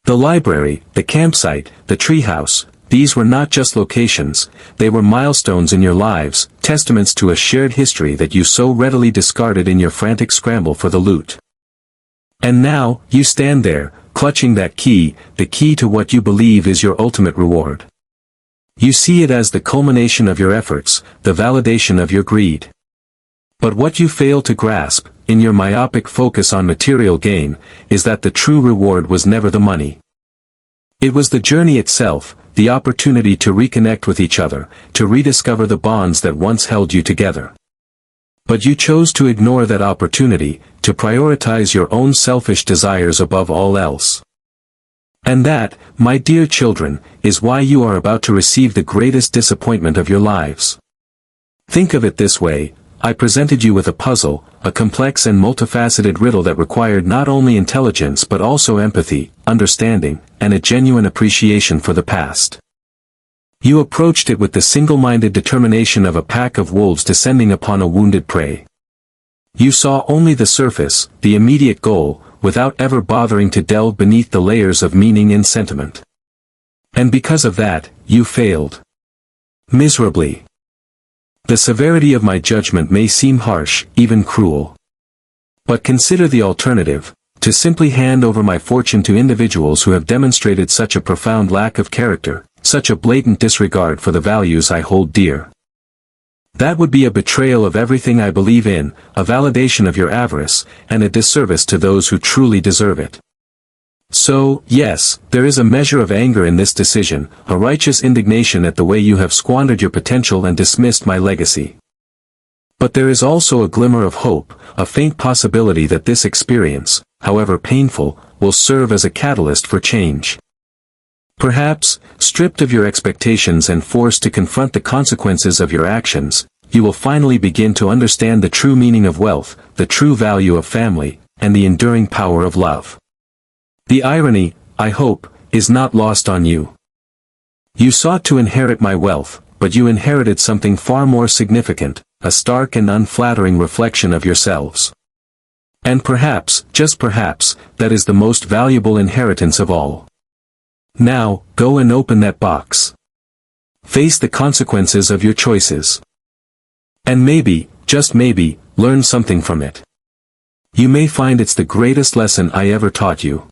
The library, the campsite, the treehouse, these were not just locations, they were milestones in your lives, testaments to a shared history that you so readily discarded in your frantic scramble for the loot. And now, you stand there, clutching that key, the key to what you believe is your ultimate reward. You see it as the culmination of your efforts, the validation of your greed. But what you fail to grasp, in your myopic focus on material gain, is that the true reward was never the money. It was the journey itself, the opportunity to reconnect with each other, to rediscover the bonds that once held you together. But you chose to ignore that opportunity, to prioritize your own selfish desires above all else. And that, my dear children, is why you are about to receive the greatest disappointment of your lives. Think of it this way: I presented you with a puzzle, a complex and multifaceted riddle that required not only intelligence but also empathy, understanding, and a genuine appreciation for the past. You approached it with the single-minded determination of a pack of wolves descending upon a wounded prey. You saw only the surface, the immediate goal, without ever bothering to delve beneath the layers of meaning and sentiment. And because of that, you failed. Miserably. The severity of my judgment may seem harsh, even cruel. But consider the alternative: to simply hand over my fortune to individuals who have demonstrated such a profound lack of character, such a blatant disregard for the values I hold dear. That would be a betrayal of everything I believe in, a validation of your avarice, and a disservice to those who truly deserve it. So, yes, there is a measure of anger in this decision, a righteous indignation at the way you have squandered your potential and dismissed my legacy. But there is also a glimmer of hope, a faint possibility that this experience, however painful, will serve as a catalyst for change. Perhaps, stripped of your expectations and forced to confront the consequences of your actions, you will finally begin to understand the true meaning of wealth, the true value of family, and the enduring power of love. The irony, I hope, is not lost on you. You sought to inherit my wealth, but you inherited something far more significant, a stark and unflattering reflection of yourselves. And perhaps, just perhaps, that is the most valuable inheritance of all. Now, go and open that box. Face the consequences of your choices. And maybe, just maybe, learn something from it. You may find it's the greatest lesson I ever taught you.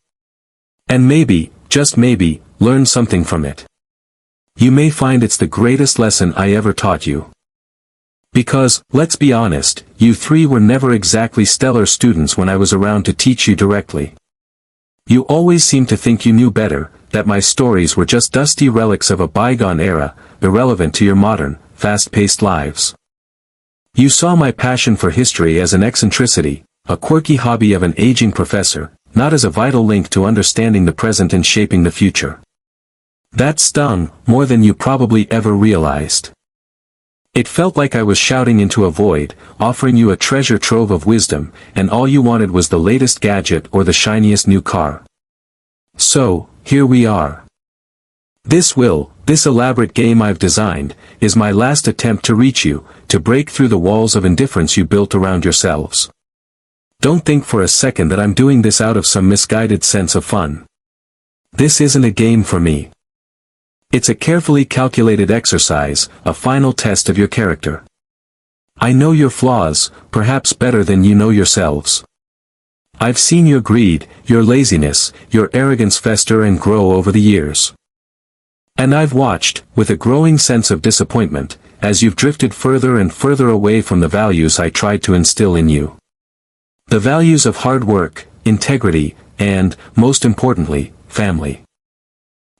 And maybe, just maybe, learn something from it. You may find it's the greatest lesson I ever taught you. Because, let's be honest, you three were never exactly stellar students when I was around to teach you directly. You always seemed to think you knew better, that my stories were just dusty relics of a bygone era, irrelevant to your modern, fast-paced lives. You saw my passion for history as an eccentricity, a quirky hobby of an aging professor, not as a vital link to understanding the present and shaping the future. That stung, more than you probably ever realized. It felt like I was shouting into a void, offering you a treasure trove of wisdom, and all you wanted was the latest gadget or the shiniest new car. So, here we are. This elaborate game I've designed, is my last attempt to reach you, to break through the walls of indifference you built around yourselves. Don't think for a second that I'm doing this out of some misguided sense of fun. This isn't a game for me. It's a carefully calculated exercise, a final test of your character. I know your flaws, perhaps better than you know yourselves. I've seen your greed, your laziness, your arrogance fester and grow over the years. And I've watched, with a growing sense of disappointment, as you've drifted further and further away from the values I tried to instill in you. The values of hard work, integrity, and, most importantly, family.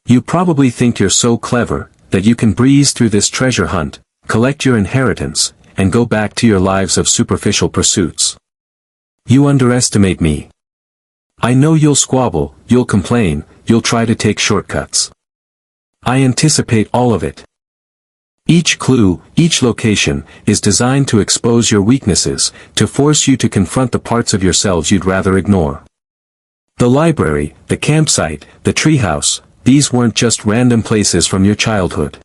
You probably think you're so clever, that you can breeze through this treasure hunt, collect your inheritance, and go back to your lives of superficial pursuits. You underestimate me. I know you'll squabble, you'll complain, you'll try to take shortcuts. I anticipate all of it. Each clue, each location, is designed to expose your weaknesses, to force you to confront the parts of yourselves you'd rather ignore. The library, the campsite, the treehouse, these weren't just random places from your childhood.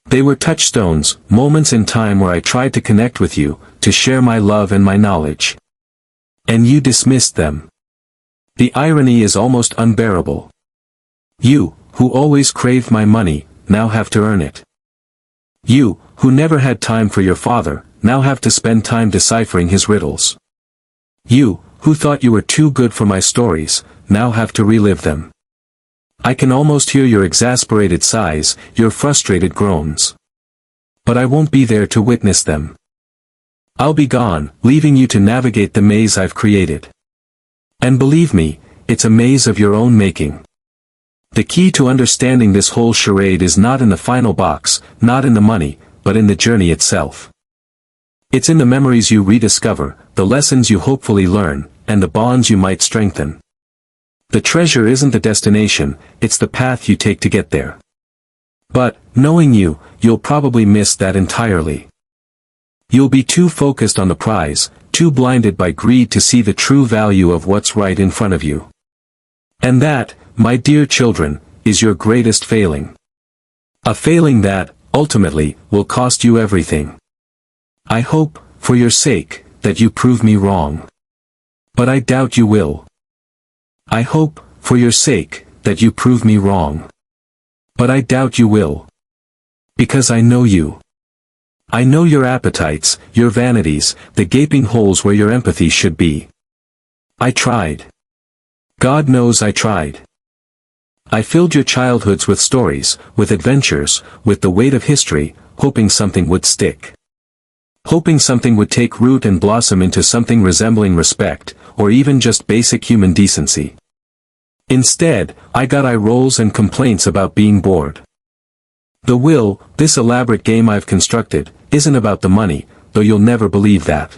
They were touchstones, moments in time where I tried to connect with you, to share my love and my knowledge. And you dismissed them. The irony is almost unbearable. You, who always craved my money, now have to earn it. You, who never had time for your father, now have to spend time deciphering his riddles. You, who thought you were too good for my stories, now have to relive them. I can almost hear your exasperated sighs, your frustrated groans. But I won't be there to witness them. I'll be gone, leaving you to navigate the maze I've created. And believe me, it's a maze of your own making. The key to understanding this whole charade is not in the final box, not in the money, but in the journey itself. It's in the memories you rediscover, the lessons you hopefully learn, and the bonds you might strengthen. The treasure isn't the destination, it's the path you take to get there. But, knowing you, you'll probably miss that entirely. You'll be too focused on the prize, too blinded by greed to see the true value of what's right in front of you. And that, my dear children, is your greatest failing. A failing that, ultimately, will cost you everything. I hope, for your sake, that you prove me wrong. But I doubt you will. I hope, for your sake, that you prove me wrong. But I doubt you will. Because I know you. I know your appetites, your vanities, the gaping holes where your empathy should be. I tried. God knows I tried. I filled your childhoods with stories, with adventures, with the weight of history, hoping something would stick. Hoping something would take root and blossom into something resembling respect, or even just basic human decency. Instead, I got eye rolls and complaints about being bored. The will, this elaborate game I've constructed, isn't about the money, though you'll never believe that.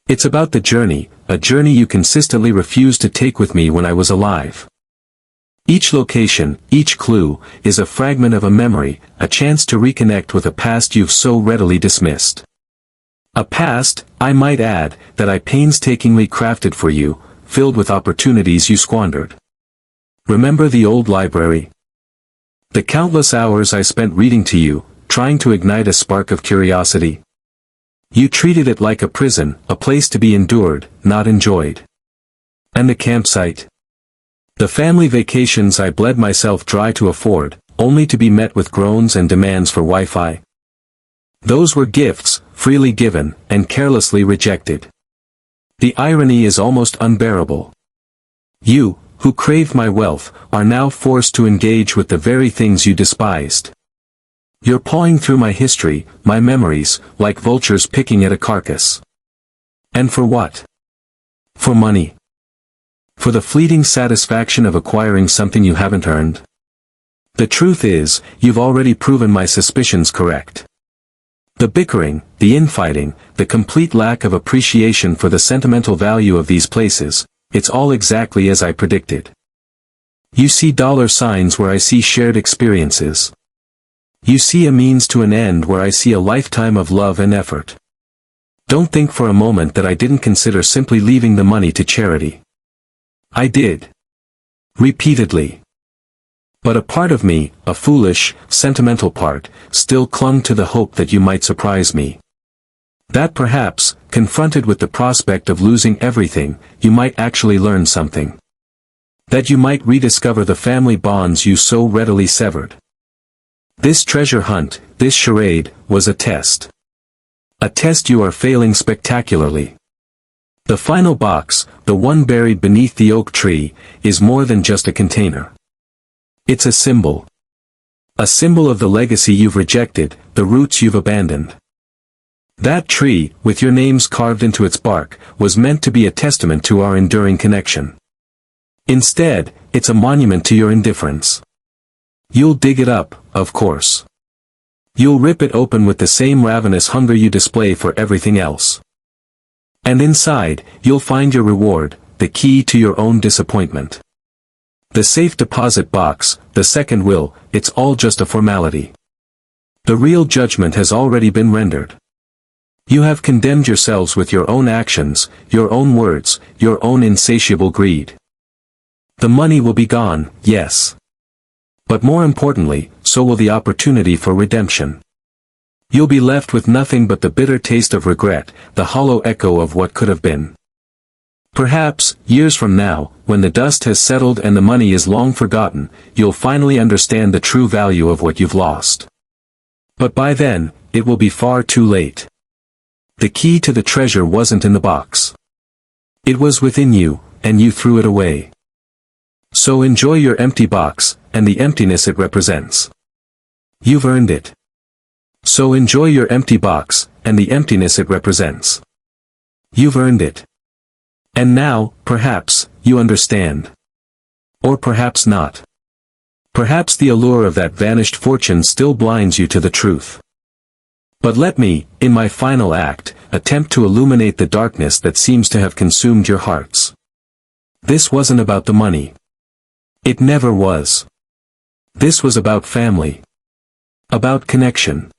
It's about the journey, a journey you consistently refused to take with me when I was alive. Each location, each clue, is a fragment of a memory, a chance to reconnect with a past you've so readily dismissed. A past, I might add, that I painstakingly crafted for you, filled with opportunities you squandered. Remember the old library? The countless hours I spent reading to you, trying to ignite a spark of curiosity? You treated it like a prison, a place to be endured, not enjoyed. And the campsite? The family vacations I bled myself dry to afford, only to be met with groans and demands for Wi-Fi. Those were gifts, freely given, and carelessly rejected. The irony is almost unbearable. You, who craved my wealth, are now forced to engage with the very things you despised. You're pawing through my history, my memories, like vultures picking at a carcass. And for what? For money. For the fleeting satisfaction of acquiring something you haven't earned? The truth is, you've already proven my suspicions correct. The bickering, the infighting, the complete lack of appreciation for the sentimental value of these places, it's all exactly as I predicted. You see dollar signs where I see shared experiences. You see a means to an end where I see a lifetime of love and effort. Don't think for a moment that I didn't consider simply leaving the money to charity. I did. Repeatedly. But a part of me, a foolish, sentimental part, still clung to the hope that you might surprise me. That perhaps, confronted with the prospect of losing everything, you might actually learn something. That you might rediscover the family bonds you so readily severed. This treasure hunt, this charade, was a test. A test you are failing spectacularly. The final box, the one buried beneath the oak tree, is more than just a container. It's a symbol. A symbol of the legacy you've rejected, the roots you've abandoned. That tree, with your names carved into its bark, was meant to be a testament to our enduring connection. Instead, it's a monument to your indifference. You'll dig it up, of course. You'll rip it open with the same ravenous hunger you display for everything else. And inside, you'll find your reward, the key to your own disappointment. The safe deposit box, the second will, it's all just a formality. The real judgment has already been rendered. You have condemned yourselves with your own actions, your own words, your own insatiable greed. The money will be gone, yes. But more importantly, so will the opportunity for redemption. You'll be left with nothing but the bitter taste of regret, the hollow echo of what could have been. Perhaps, years from now, when the dust has settled and the money is long forgotten, you'll finally understand the true value of what you've lost. But by then, it will be far too late. The key to the treasure wasn't in the box. It was within you, and you threw it away. So enjoy your empty box, and the emptiness it represents. You've earned it. So enjoy your empty box, and the emptiness it represents. You've earned it. And now, perhaps, you understand. Or perhaps not. Perhaps the allure of that vanished fortune still blinds you to the truth. But let me, in my final act, attempt to illuminate the darkness that seems to have consumed your hearts. This wasn't about the money. It never was. This was about family. About connection.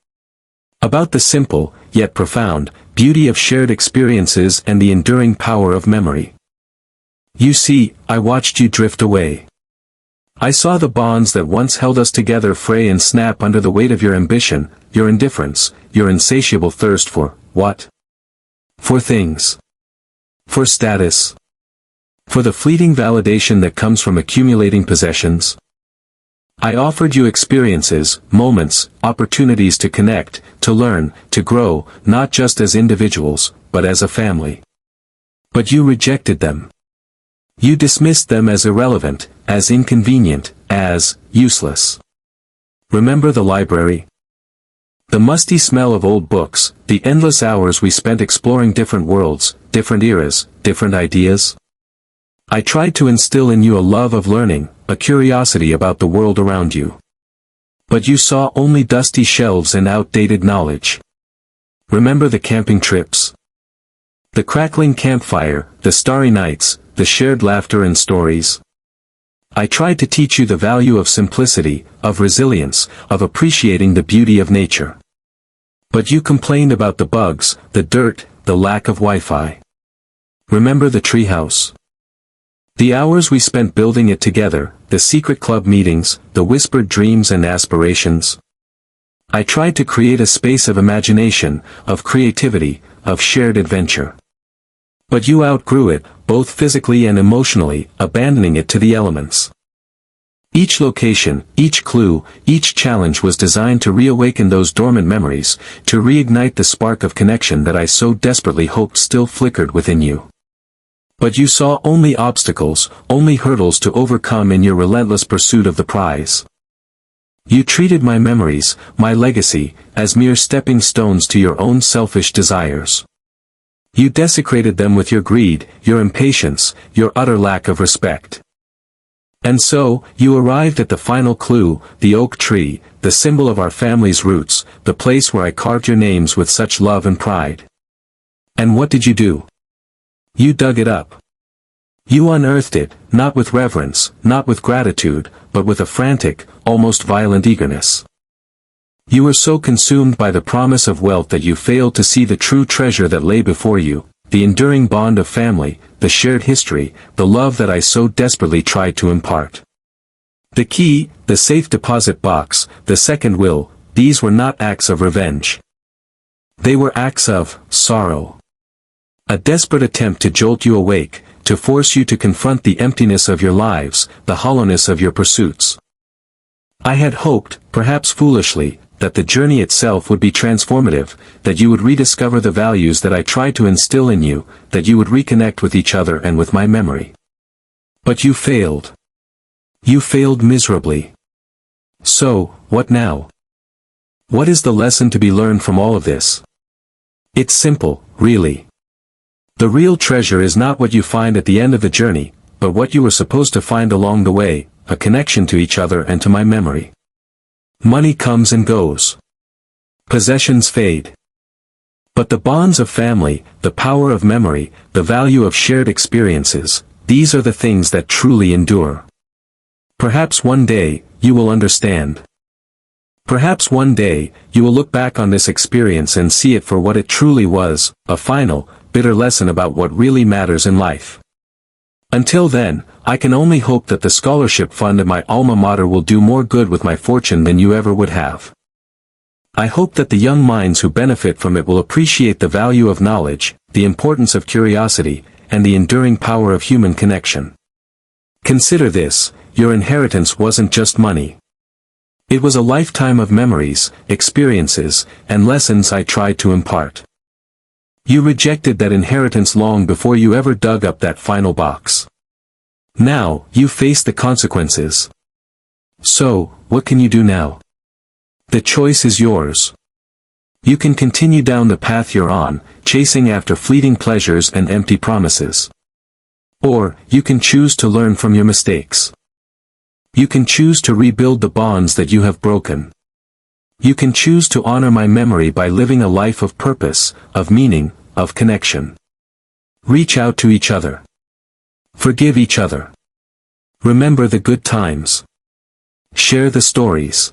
About the simple, yet profound, beauty of shared experiences and the enduring power of memory. You see, I watched you drift away. I saw the bonds that once held us together fray and snap under the weight of your ambition, your indifference, your insatiable thirst for, what? For things. For status. For the fleeting validation that comes from accumulating possessions. I offered you experiences, moments, opportunities to connect, to learn, to grow, not just as individuals, but as a family. But you rejected them. You dismissed them as irrelevant, as inconvenient, as useless. Remember the library? The musty smell of old books, the endless hours we spent exploring different worlds, different eras, different ideas? I tried to instill in you a love of learning, a curiosity about the world around you. But you saw only dusty shelves and outdated knowledge. Remember the camping trips? The crackling campfire, the starry nights, the shared laughter and stories. I tried to teach you the value of simplicity, of resilience, of appreciating the beauty of nature. But you complained about the bugs, the dirt, the lack of Wi-Fi. Remember the treehouse? The hours we spent building it together, the secret club meetings, the whispered dreams and aspirations. I tried to create a space of imagination, of creativity, of shared adventure. But you outgrew it, both physically and emotionally, abandoning it to the elements. Each location, each clue, each challenge was designed to reawaken those dormant memories, to reignite the spark of connection that I so desperately hoped still flickered within you. But you saw only obstacles, only hurdles to overcome in your relentless pursuit of the prize. You treated my memories, my legacy, as mere stepping stones to your own selfish desires. You desecrated them with your greed, your impatience, your utter lack of respect. And so, you arrived at the final clue, the oak tree, the symbol of our family's roots, the place where I carved your names with such love and pride. And what did you do? You dug it up. You unearthed it, not with reverence, not with gratitude, but with a frantic, almost violent eagerness. You were so consumed by the promise of wealth that you failed to see the true treasure that lay before you, the enduring bond of family, the shared history, the love that I so desperately tried to impart. The key, the safe deposit box, the second will, these were not acts of revenge. They were acts of sorrow. A desperate attempt to jolt you awake, to force you to confront the emptiness of your lives, the hollowness of your pursuits. I had hoped, perhaps foolishly, that the journey itself would be transformative, that you would rediscover the values that I tried to instill in you, that you would reconnect with each other and with my memory. But you failed. You failed miserably. So, what now? What is the lesson to be learned from all of this? It's simple, really. The real treasure is not what you find at the end of the journey, but what you were supposed to find along the way, a connection to each other and to my memory. Money comes and goes. Possessions fade. But the bonds of family, the power of memory, the value of shared experiences, these are the things that truly endure. Perhaps one day, you will understand. Perhaps one day, you will look back on this experience and see it for what it truly was, a final, bitter lesson about what really matters in life. Until then, I can only hope that the scholarship fund at my alma mater will do more good with my fortune than you ever would have. I hope that the young minds who benefit from it will appreciate the value of knowledge, the importance of curiosity, and the enduring power of human connection. Consider this, your inheritance wasn't just money. It was a lifetime of memories, experiences, and lessons I tried to impart. You rejected that inheritance long before you ever dug up that final box. Now, you face the consequences. So, what can you do now? The choice is yours. You can continue down the path you're on, chasing after fleeting pleasures and empty promises. Or, you can choose to learn from your mistakes. You can choose to rebuild the bonds that you have broken. You can choose to honor my memory by living a life of purpose, of meaning, of connection. Reach out to each other. Forgive each other. Remember the good times. Share the stories.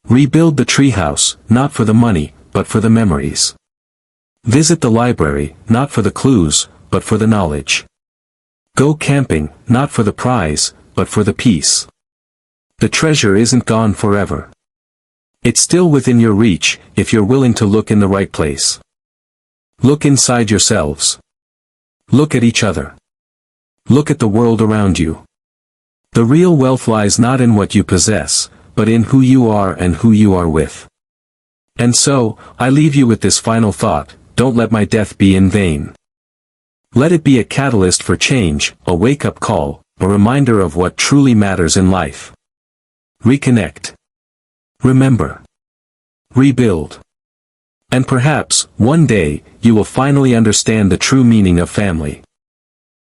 Rebuild the treehouse, not for the money, but for the memories. Visit the library, not for the clues, but for the knowledge. Go camping, not for the prize, but for the peace. The treasure isn't gone forever. It's still within your reach, if you're willing to look in the right place. Look inside yourselves. Look at each other. Look at the world around you. The real wealth lies not in what you possess, but in who you are and who you are with. And so, I leave you with this final thought: don't let my death be in vain. Let it be a catalyst for change, a wake-up call, a reminder of what truly matters in life. Reconnect. Remember. Rebuild. And perhaps, one day, you will finally understand the true meaning of family.